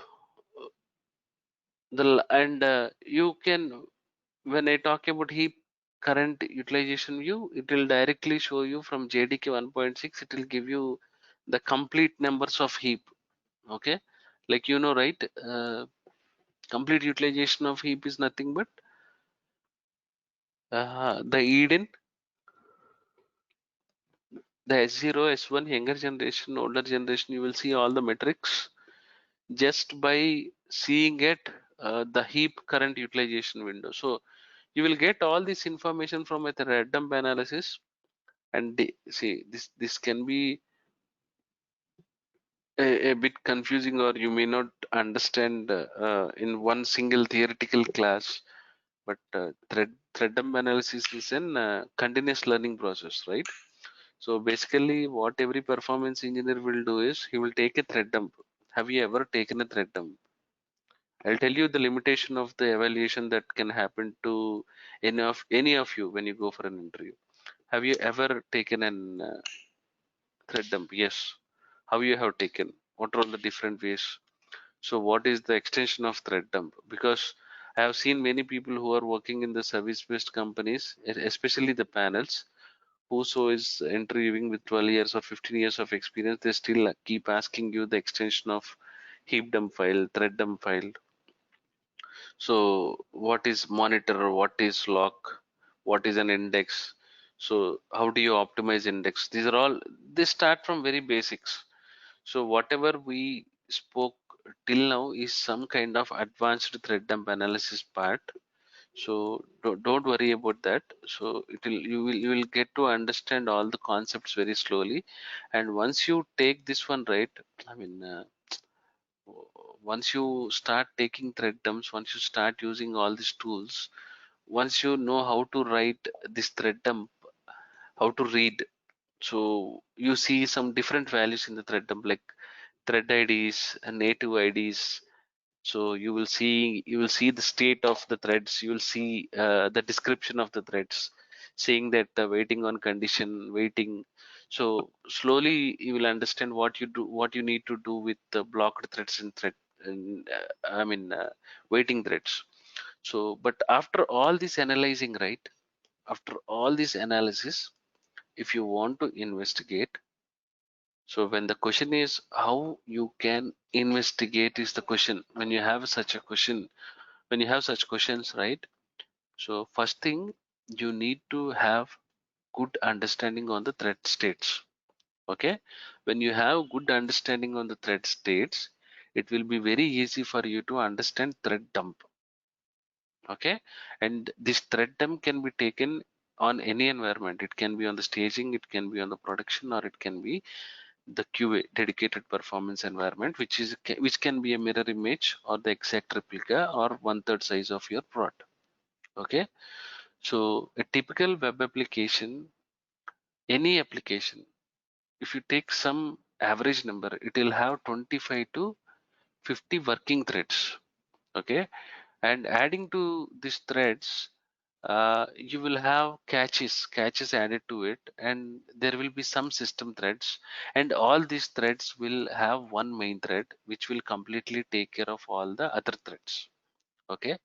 you can, when I talk about heap current utilization view, it will directly show you from JDK 1.6. It will give you the complete numbers of heap. Okay, like right, complete utilization of heap is nothing but the Eden, the S0, S1, younger generation, older generation. You will see all the metrics just by seeing it, the heap current utilization window. So you will get all this information from a thread dump analysis. And see, this can be a bit confusing, or you may not understand in one single theoretical class. But thread dump analysis is an continuous learning process, right? So basically, what every performance engineer will do is he will take a thread dump. Have you ever taken a thread dump? I'll tell you the limitation of the evaluation that can happen to any of you when you go for an interview. Have you ever taken an thread dump? Yes. How you have taken? What are all the different ways? So what is the extension of thread dump? Because I have seen many people who are working in the service-based companies, especially the panels, whoso is interviewing with 12 years or 15 years of experience, they still keep asking you the extension of heap dump file, thread dump file. So what is monitor, what is lock, what is an index? So how do you optimize index? These are all, they start from very basics. So whatever we spoke till now is some kind of advanced thread dump analysis part. So don't worry about that. So you will get to understand all the concepts very slowly, and once you take this one right, I mean, once you start taking thread dumps, once you start using all these tools, once you know how to write this thread dump, how to read, so you see some different values in the thread dump, like thread IDs and native IDs. So you will see the state of the threads, you will see the description of the threads, saying that waiting on condition, waiting. So slowly you will understand what you need to do with the blocked threads and thread, and waiting threads. So but after all this analyzing, right, after all this analysis, if you want to investigate, so when the question is how you can investigate is the question. When you have such a question, when you have such questions, right? So first thing, you need to have good understanding on the thread states. Okay, when you have good understanding on the thread states, it will be very easy for you to understand thread dump. Okay, and this thread dump can be taken on any environment. It can be on the staging, it can be on the production, or it can be the QA, dedicated performance environment, which can be a mirror image or the exact replica or 1/3 size of your prod. Okay, so a typical web application, any application, if you take some average number, it will have 25 to 50 working threads. Okay, and adding to these threads, you will have catches added to it, and there will be some system threads, and all these threads will have one main thread which will completely take care of all the other threads. Okay,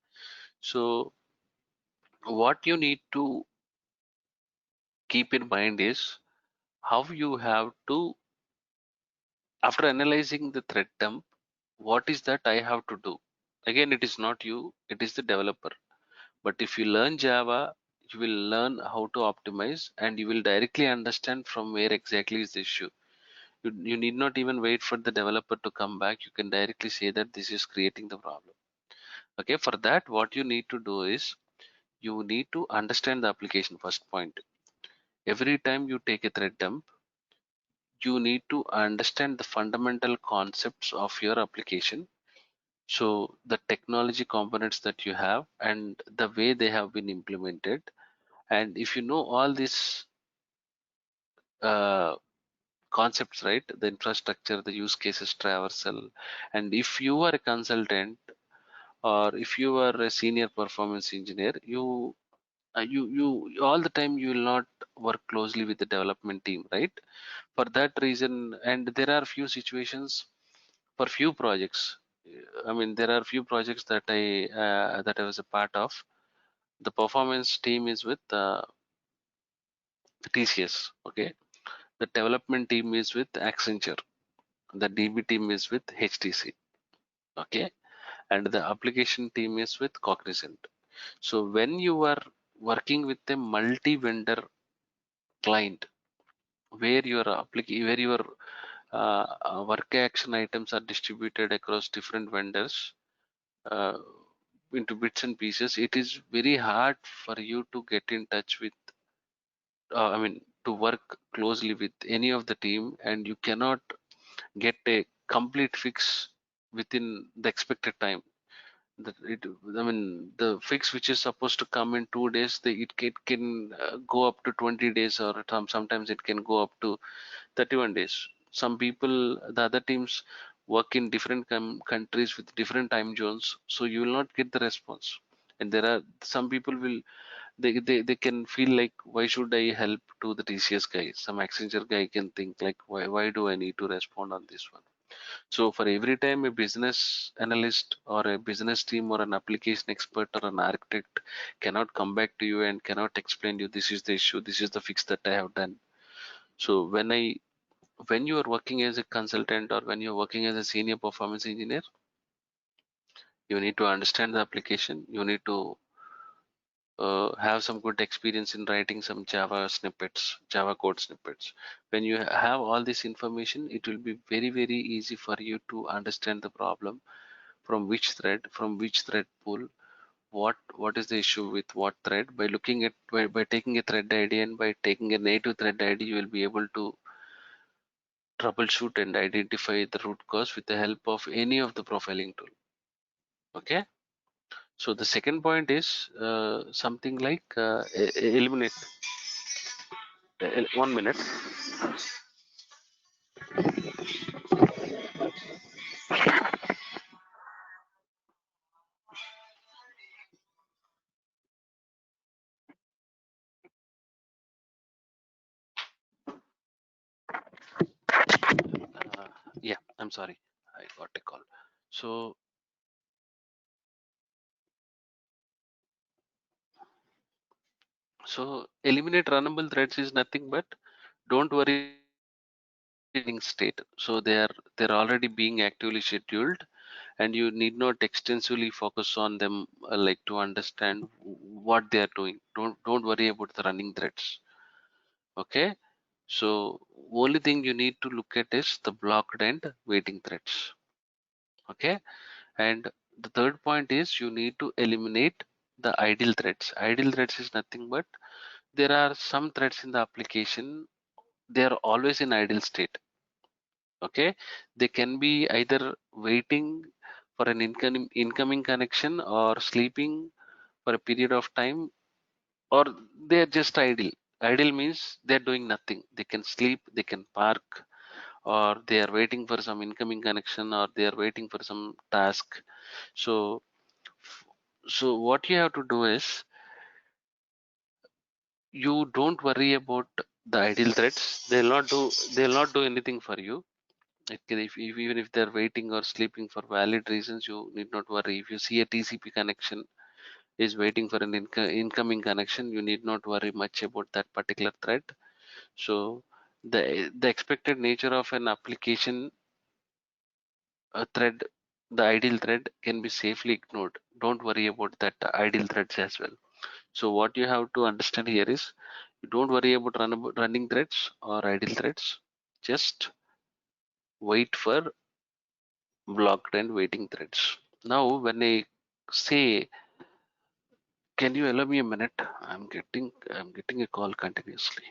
so what you need to keep in mind is how you have to, after analyzing the thread dump, what is that I have to do. Again, it is not you, it is the developer. But if you learn Java, you will learn how to optimize, and you will directly understand from where exactly is the issue. You need not even wait for the developer to come back. You can directly say that this is creating the problem. Okay, for that, what you need to do is you need to understand the application. First point, every time you take a thread dump, you need to understand the fundamental concepts of your application. So the technology components that you have and the way they have been implemented. And if you know all these uh, concepts, right, the infrastructure, the use cases, traversal, and if you are a consultant or if you are a senior performance engineer, you all the time you will not work closely with the development team, right? For that reason, and there are few situations for few projects. I mean, there are few projects that I was a part of. The performance team is with TCS. Okay, the development team is with Accenture, the DB team is with HTC. Okay, and the application team is with Cognizant. So when you are working with a multi-vendor client, where your work action items are distributed across different vendors uh, into bits and pieces, it is very hard for you to get in touch with, I mean, to work closely with any of the team, and you cannot get a complete fix within the expected time. I mean, the fix which is supposed to come in 2 days, it can go up to 20 days, or sometimes it can go up to 31 days. Some people, the other teams, work in different countries with different time zones, so you will not get the response. And there are some people will, they can feel like, why should I help to the TCS guy? Some Accenture guy can think like, why do I need to respond on this one? So for every time a business analyst or a business team or an application expert or an architect cannot come back to you and cannot explain you this is the issue, this is the fix that I have done. So when you are working as a consultant or when you're working as a senior performance engineer, you need to understand the application. You need to have some good experience in writing some Java snippets, Java code snippets. When you have all this information, it will be very, very easy for you to understand the problem, from which thread pool, what is the issue with what thread. By looking at by taking a thread ID and by taking a native thread ID, you will be able to troubleshoot and identify the root cause with the help of any of the profiling tool. Okay. So the second point is something like eliminate. 1 minute. Yeah, I'm sorry, I got a call. So eliminate runnable threads is nothing but don't worry in state. So they're already being actively scheduled, and you need not extensively focus on them like to understand what they are doing. Don't worry about the running threads. Okay. So only thing you need to look at is the blocked and waiting threads. Okay. And the third point is you need to eliminate the idle threads. Idle threads is nothing but there are some threads in the application, they are always in idle state. Okay, they can be either waiting for an incoming connection or sleeping for a period of time, or they're just idle. Idle means they're doing nothing. They can sleep, they can park, or they are waiting for some incoming connection, or they are waiting for some task. So so what you have to do is you don't worry about the idle threads. They'll not do anything for you. Even if they're waiting or sleeping for valid reasons, you need not worry. If you see a TCP connection is waiting for an incoming connection, you need not worry much about that particular thread. So the expected nature of an application, a thread, the idle thread can be safely ignored. Don't worry about that idle threads as well. So what you have to understand here is you don't worry about running threads or idle threads. Just wait for blocked and waiting threads. Now, when I say, can you allow me a minute? I'm getting a call continuously.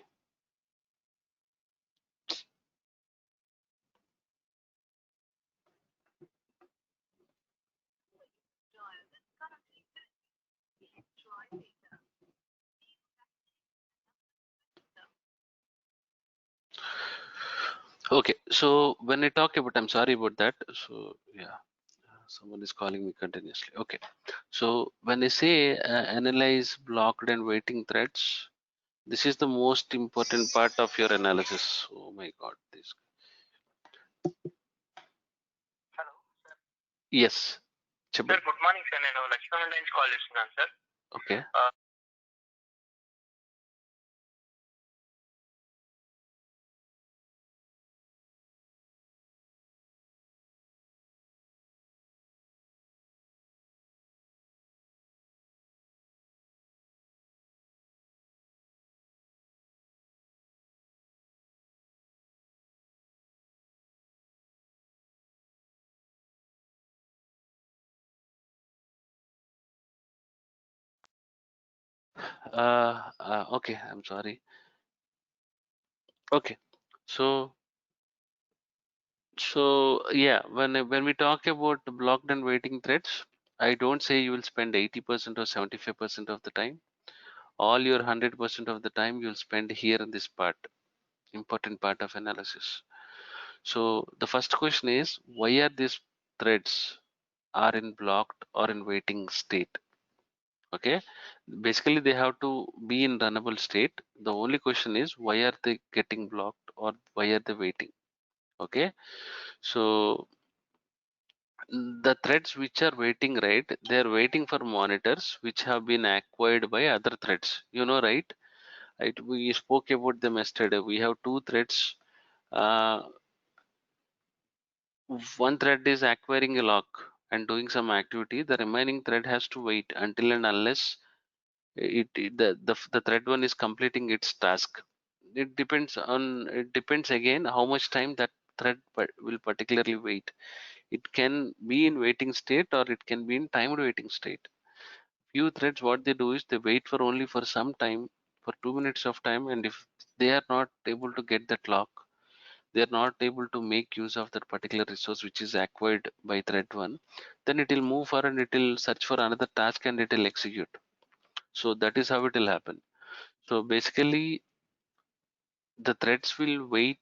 Okay, so when I talk about, I'm sorry about that. So yeah, someone is calling me continuously. Okay, so when I say analyze blocked and waiting threads, this is the most important part of your analysis. Oh my God, this. Yes. Sir, good morning, sir. నేను లక్ష్మణ్ నుంచి call చేస్తున్నాను sir. Okay. Okay, I'm sorry. Okay, so yeah, when we talk about the blocked and waiting threads, I don't say you will spend 80% or 75% of the time. All your 100% of the time you'll spend here in this part, important part of analysis. So the first question is why are these threads are in blocked or in waiting state? Okay, basically they have to be in runnable state. The only question is why are they getting blocked or why are they waiting? Okay, so the threads which are waiting, right, they are waiting for monitors which have been acquired by other threads, right? Right, we spoke about them yesterday. We have two threads. uh, One thread is acquiring a lock and doing some activity. The remaining thread has to wait until and unless the thread one is completing its task. It depends again how much time that thread will particularly wait. It can be in waiting state or it can be in timed waiting state. Few threads, what they do is they wait for only for some time, for 2 minutes of time, and if they are not able to get that lock, they are not able to make use of that particular resource which is acquired by thread one, then it will move for and it will search for another task and it will execute. So that is how it will happen. So basically the threads will wait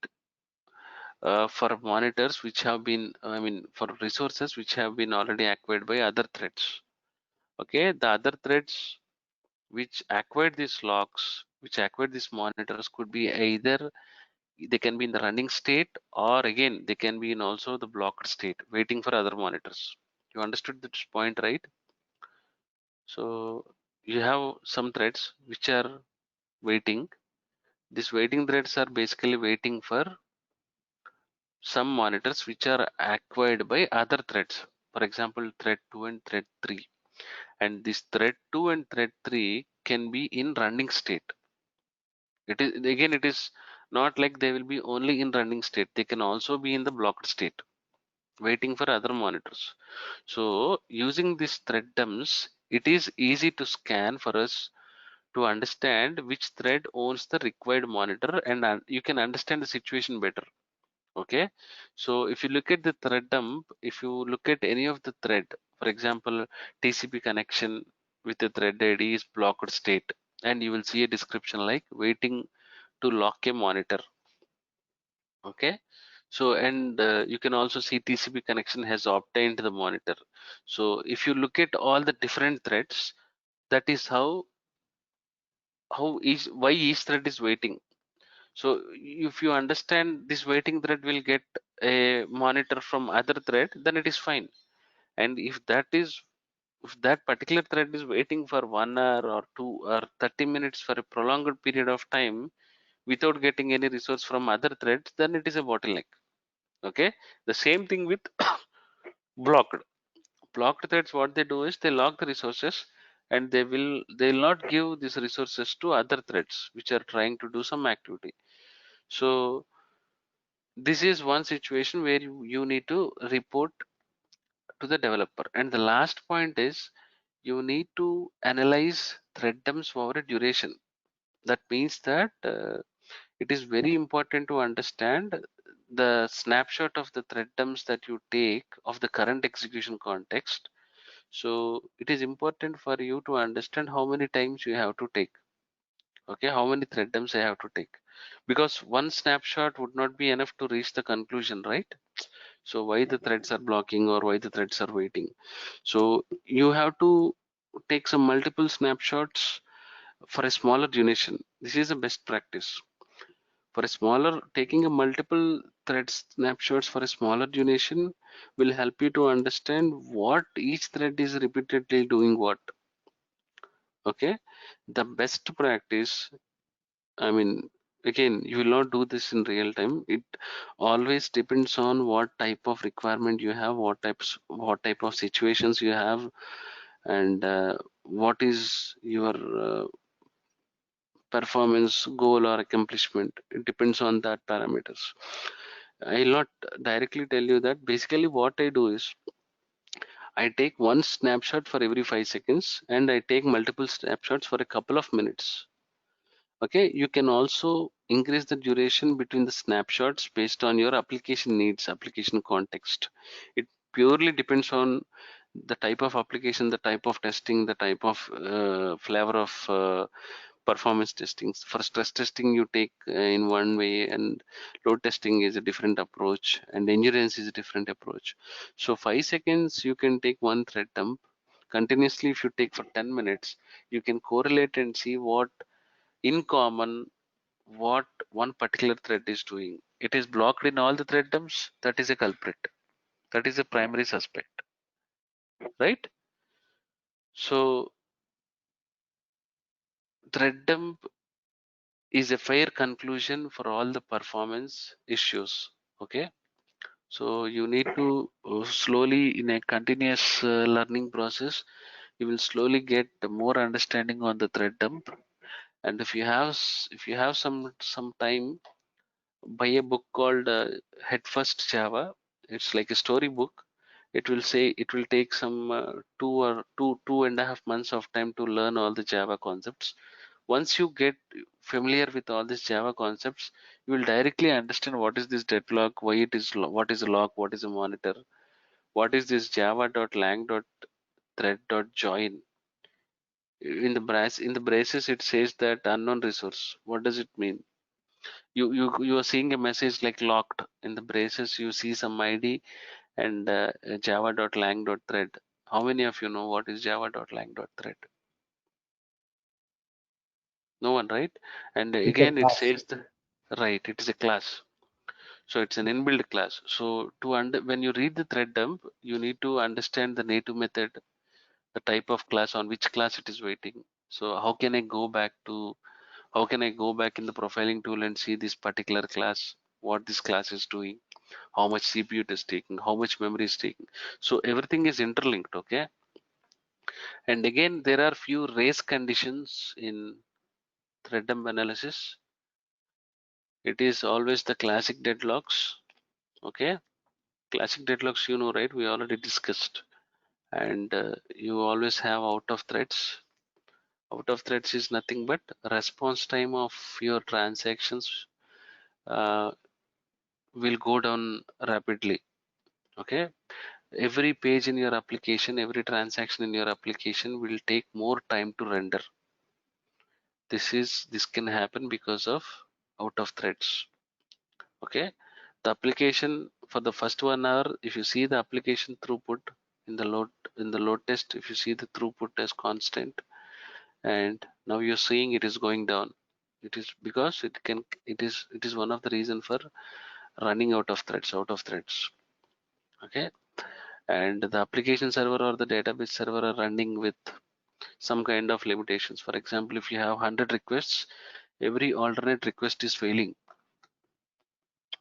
for monitors which have been, for resources which have been already acquired by other threads. Okay, the other threads which acquired these locks, which acquired these monitors, could be either they can be in the running state, or again they can be in also the blocked state waiting for other monitors. You understood this point, right? So you have some threads which are waiting. These waiting threads are basically waiting for some monitors which are acquired by other threads, for example thread 2 and thread 3, and this thread 2 and thread 3 can be in running state. It is again, it is not like they will be only in running state, they can also be in the blocked state waiting for other monitors. So using these thread terms, it is easy to scan for us to understand which thread owns the required monitor, and you can understand the situation better. Okay, so if you look at the thread dump, if you look at any of the thread, for example TCP connection with the thread ID is blocked state, and you will see a description like waiting to lock a monitor. Okay, so and you can also see TCP connection has obtained the monitor. So if you look at all the different threads, that is how each why each thread is waiting. So if you understand this waiting thread will get a monitor from other thread, then it is fine. And if that particular thread is waiting for 1 hour or 2 or 30 minutes for a prolonged period of time without getting any resource from other threads, then it is a bottleneck. Okay, the same thing with blocked threads. What they do is they lock the resources, and they will not give these resources to other threads which are trying to do some activity. So this is one situation where you need to report to the developer. And the last point is you need to analyze thread terms over a duration. That means that it is very important to understand the snapshot of the thread terms that you take of the current execution context. So it is important for you to understand how many times you have to take. Okay, how many thread terms I have to take, because one snapshot would not be enough to reach the conclusion, right? So why the threads are blocking or why the threads are waiting. So you have to take some multiple snapshots for a smaller duration. This is a best practice. For a smaller, taking a multiple thread snapshots for a smaller duration will help you to understand what each thread is repeatedly doing what. Okay, the best practice, I mean, again, you will not do this in real time. It always depends on what type of requirement you have, what type of situations you have, and what is your performance goal or accomplishment. It depends on that parameters. I'll not directly tell you that. Basically, what I do is I take one snapshot for every 5 seconds, and I take multiple snapshots for a couple of minutes. Okay, you can also increase the duration between the snapshots based on your application needs, application context. It purely depends on the type of application, the type of testing, the type of flavor of performance testing. For stress testing, you take in one way, and load testing is a different approach, and endurance is a different approach. So 5 seconds, you can take one thread dump. Continuously, if you take for 10 minutes, you can correlate and see what in common what one particular thread is doing. it is blocked in all the thread dumps, that is a culprit. That is a primary suspect, right? So thread dump is a fair conclusion for all the performance issues. Okay, so you need to slowly, in a continuous learning process, you will slowly get more understanding on the thread dump. And if you have some time, buy a book called Head First Java. It's like a story book. It will say it will take some 2.5 months of time to learn all the Java concepts. Once you get familiar with all these Java concepts, you will directly understand what is this deadlock, why it is, what is a lock, what is a monitor, what is this java.lang.thread.join. In the braces it says that unknown resource. What does it mean? You are seeing a message like locked. In the braces you see some ID and java.lang.thread. How many of you know what is java.lang.thread? No one, right? And It's a again it class. says the right, it is a class. So it's an inbuilt class. So when you read the thread dump, you need to understand the native method, the type of class, on which class it is waiting. So how can I go back in the profiling tool and see this particular class, what this class is doing, how much CPU it is taking, how much memory is taking. So everything is interlinked, okay? And again, there are few race conditions in thread dump analysis. It is always the classic deadlocks, okay? Classic deadlocks, you know, right? We already discussed. And you always have out of threads. Out of threads is nothing but response time of your transactions will go down rapidly, okay? Every page in your application, every transaction in your application will take more time to render. This can happen because of out of threads, okay? The application for the first 1 hour, if you see the application throughput in the load test, if you see the throughput as constant, and now you're seeing it is going down, it is because it is one of the reason for running out of threads, okay? And the application server or the database server are running with some kind of limitations. For example, if you have 100 requests, every alternate request is failing,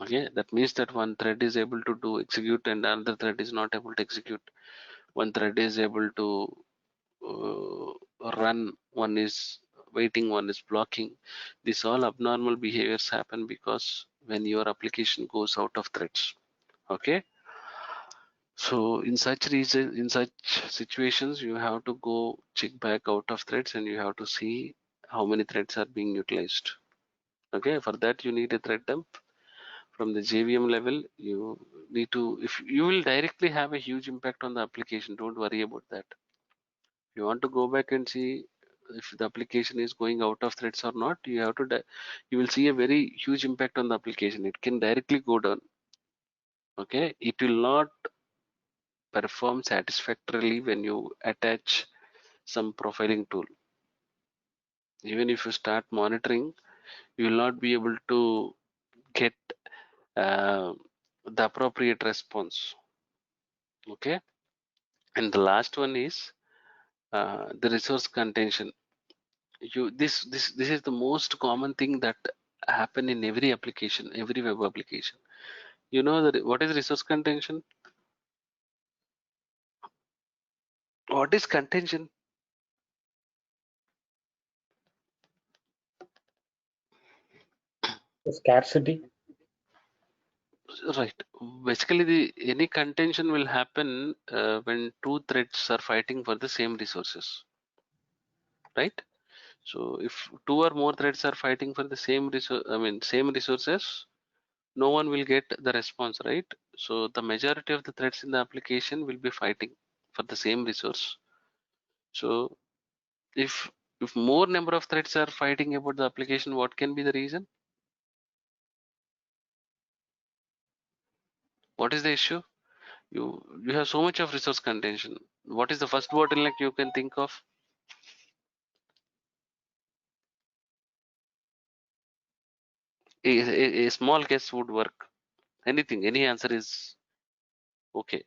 okay? That means that one thread is able to do execute and another thread is not able to execute. One thread is able to run, one is waiting, one is blocking. These all abnormal behaviors happen because when your application goes out of threads, okay? So in such situations, you have to go check back out of threads and you have to see how many threads are being utilized. Okay, for that you need a thread dump. From the JVM level, you need to, if you will directly have a huge impact on the application, don't worry about that. If you want to go back and see if the application is going out of threads or not, you have to, you will see a very huge impact on the application. It can directly go down. Okay, it will not perform satisfactorily when you attach some profiling tool. Even if you start monitoring, you will not be able to get uh, the appropriate response. Okay, and the last one is the resource contention. This is the most common thing that happen in every application, every web application. You know that what is resource contention? What is contention? Scarcity. Right. Basically, any contention will happen when two threads are fighting for the same resources, right? So if two or more threads are fighting for the same same resources, no one will get the response, right? So the majority of the threads in the application will be fighting for the same resource. So if more number of threads are fighting about the application, what can be the reason? What is the issue? You have so much of resource contention. What is the first bottleneck you can think of? A small case would work. Anything, any answer is okay.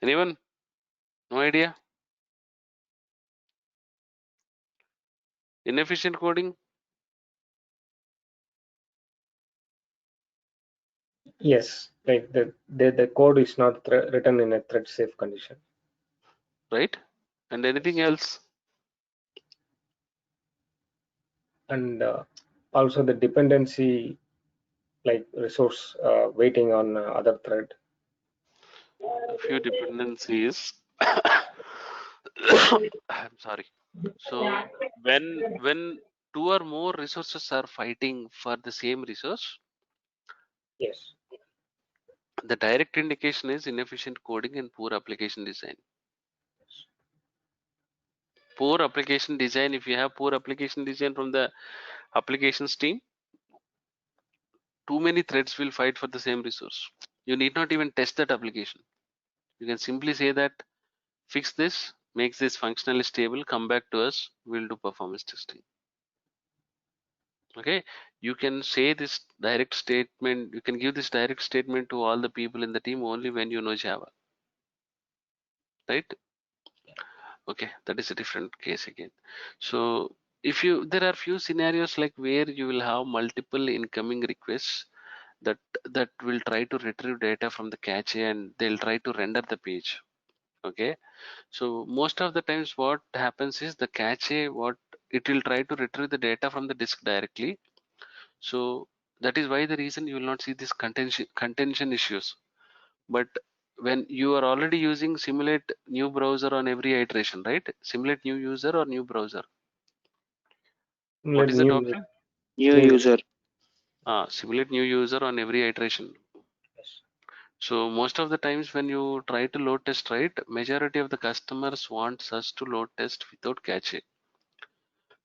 Anyone? No idea? Inefficient coding? Yes, like the code is not written in a thread safe condition. Right? And anything else? And also the dependency, like resource waiting on other thread. A few dependencies. I'm sorry. So when two or more resources are fighting for the same resource, Yes. the direct indication is inefficient coding and poor application design. Poor application design, if you have poor application design from the applications team, too many threads will fight for the same resource. You need not even test that application. You can simply say that fix this, makes this functionally stable, come back to us, we'll do performance testing. Okay, you can say this direct statement, you can give this direct statement to all the people in the team only when you know Java, right? Okay, that is a different case again. So if you, there are few scenarios like where you will have multiple incoming requests that will try to retrieve data from the cache and they'll try to render the page. Okay, so most of the times what happens is the cache, what it will try to retrieve the data from the disk directly. So that is why the reason you will not see this contention issues. But when you are already using simulate new browser on every iteration, right? Simulate new user or new browser. What Let is that new option? New new user. Simulate new user on every iteration. Yes. So most of the times when you try to load test, right, majority of the customers wants us to load test without cache.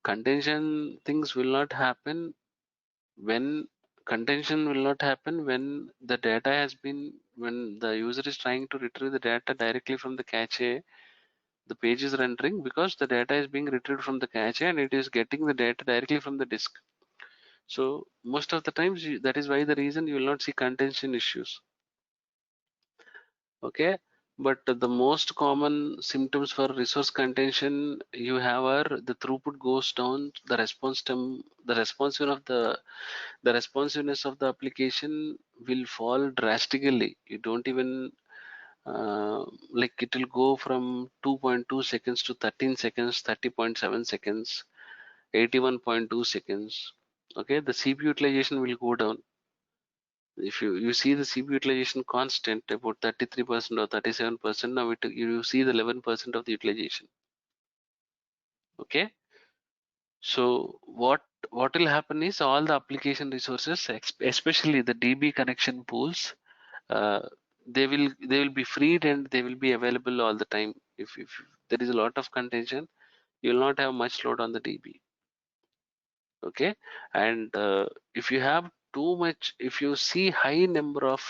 Contention things will not happen when contention will not happen when the data has been, when the user is trying to retrieve the data directly from the cache, the page is rendering because the data is being retrieved from the cache and it is getting the data directly from the disk. So most of the times that is why the reason you will not see contention issues. Okay, but the most common symptoms for resource contention you have are the throughput goes down, the response time, the responsiveness of the application will fall drastically. You don't even like it will go from 2.2 seconds to 13 seconds, 30.7 seconds, 81.2 seconds. Okay, the CPU utilization will go down. If you see the CPU utilization constant about 33% or 37%, now you see the 11% of the utilization. Okay, so what will happen is all the application resources, especially the DB connection pools, uh, they will be freed and they will be available all the time. If there is a lot of contention, you will not have much load on the DB. Okay, and if you have too much, if you see high number of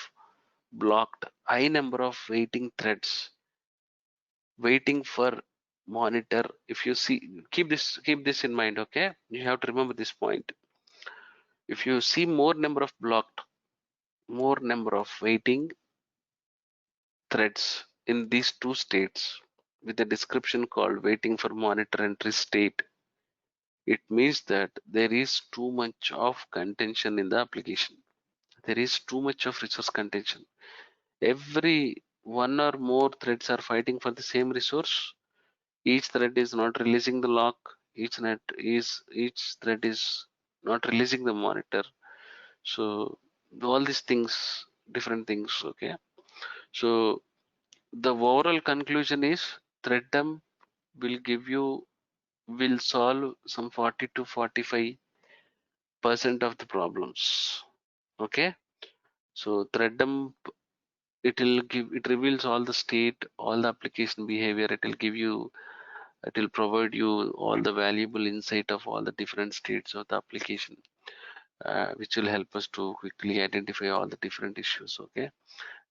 blocked, high number of waiting threads waiting for monitor, if you see, keep this in mind. Okay, you have to remember this point. If you see more number of blocked, more number of waiting threads in these two states with a description called waiting for monitor entry state, it means that there is too much of contention in the application. There is too much of resource contention. Every one or more threads are fighting for the same resource. Each thread is not releasing the lock. Each thread is not releasing the monitor. So all these things, different things. Okay. So the overall conclusion is thread dump will give you, will solve some 40 to 45% of the problems. Okay, so thread dump, it reveals all the state, all the application behavior. It will provide you all the valuable insight of all the different states of the application, which will help us to quickly identify all the different issues. Okay,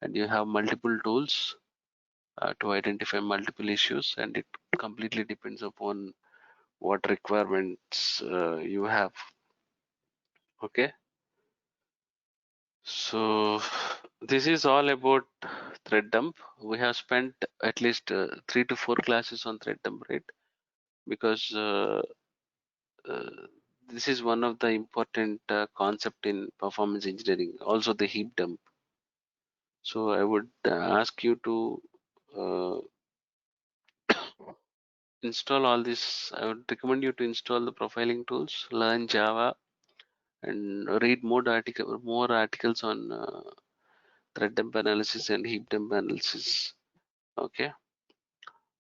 and you have multiple tools to identify multiple issues, and it completely depends upon what requirements you have. Okay, so this is all about thread dump. We have spent at least 3 to 4 classes on thread dump, right? Because this is one of the important concept in performance engineering, also the heap dump. So I would ask you to install all this. I would recommend you to install the profiling tools, learn Java, and read more articles on thread dump analysis and heap dump analysis. Okay,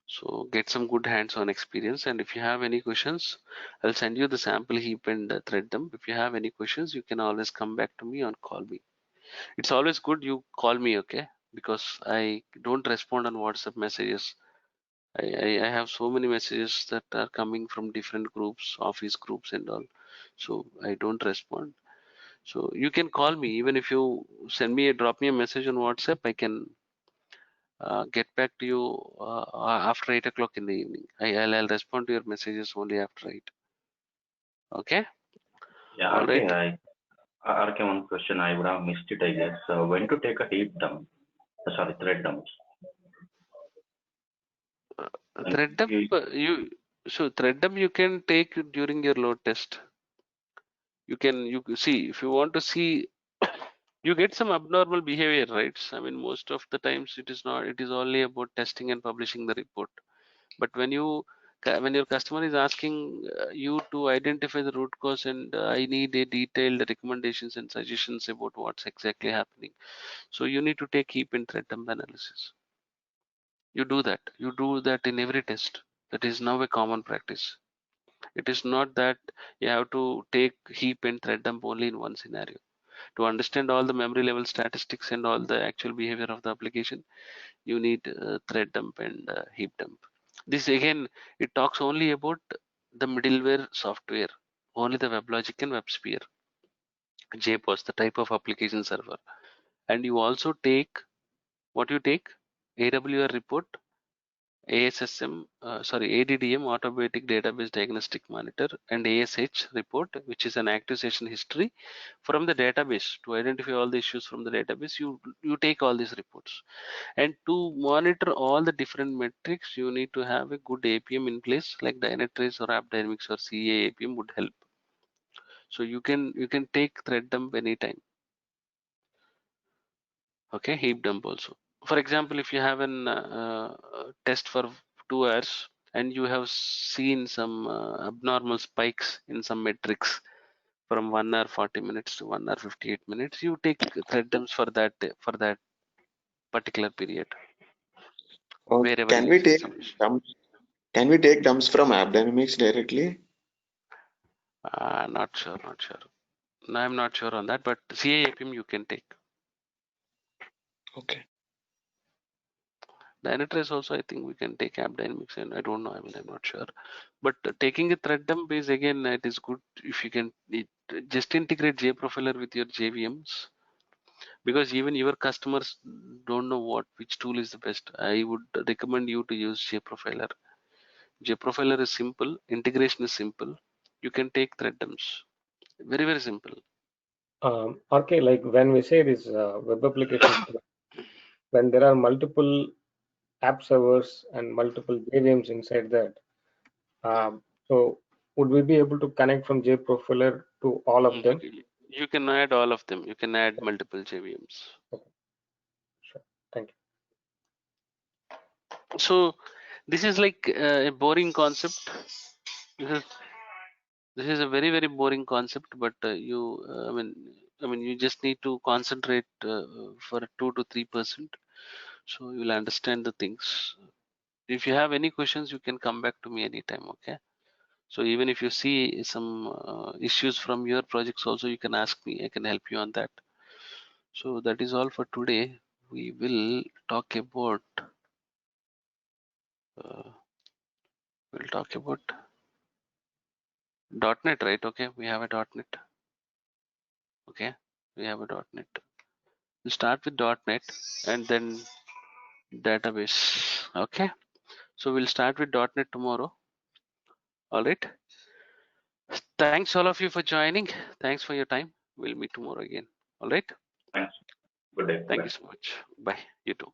so get some good hands-on experience. And if you have any questions, I'll send you the sample heap and thread dump. If you have any questions, you can always come back to me or call me. It's always good you call me, okay? Because I don't respond on WhatsApp messages. I have so many messages that are coming from different groups, office groups and all. So I don't respond. So you can call me. Even if you drop me a message on WhatsApp, I can get back to you after 8 o'clock in the evening. I'll respond to your messages only after 8. Okay? Yeah, All right. RK, one question I would have missed it, I guess. When to take a heap dump? Sorry, thread dumps. Thread dump, thread dump you can take during your load test. You see, if you want to see, you get some abnormal behavior, right? I mean, most of the times it is not, it is only about testing and publishing the report. But when your customer is asking you to identify the root cause and I need a detailed recommendations and suggestions about what's exactly happening, so you need to take heap and thread dump analysis. You do that in every test. That is now a common practice. It is not that you have to take heap and thread dump only in one scenario. To understand all the memory level statistics and all the actual behavior of the application, you need thread dump and heap dump. This again, it talks only about the middleware software, only the WebLogic and WebSphere, JPOS, the type of application server. And you also take, what you take? AWR report, ADDM, Automatic Database Diagnostic Monitor, and ASH report, which is an active session history from the database. To identify all the issues from the database, you take all these reports. And to monitor all the different metrics, you need to have a good APM in place, like Dynatrace or AppDynamics or CA APM would help. So you can take thread dump anytime. Okay, heap dump also. For example, if you have an test for 2 hours and you have seen some abnormal spikes in some metrics from 1 hour 40 minutes to 1 hour 58 minutes, you take thread dumps for that particular period, wherever Can you we see take some issue. dumps? Can we take dumps from AppDynamics directly? Not sure. No, I'm not sure on that, but CA APM you can take. Okay. Dynatrace also, I think we can take AppDynamics, and I don't know. I mean, I'm not sure. But taking a thread dump is, again, it is good if you can just integrate JProfiler with your JVMs, because even your customers don't know which tool is the best. I would recommend you to use JProfiler. JProfiler is simple, integration is simple. You can take thread dumps. Very, very simple. Okay, like when we say this web application, when there are multiple app servers and multiple JVMs inside that, so would we be able to connect from JProfiler to all of them? You can add all of them. You can add multiple JVMs. Okay. Sure. Thank you. So this is like a boring concept. This is a very, very boring concept, but I mean, you just need to concentrate for 2 to 3%, so you'll understand the things. If you have any questions, you can come back to me anytime. Okay. So even if you see some issues from your projects, also you can ask me. I can help you on that. So that is all for today. We will talk about. We'll talk about .NET, right? Okay, we have a .NET. Okay, we have a .NET. We'll start with .NET and then database. Okay, so we'll start with .NET tomorrow. All right. Thanks all of you for joining. Thanks for your time. We'll meet tomorrow again. All right. Thanks. Good day. Thank Bye. you so much. Bye. You too.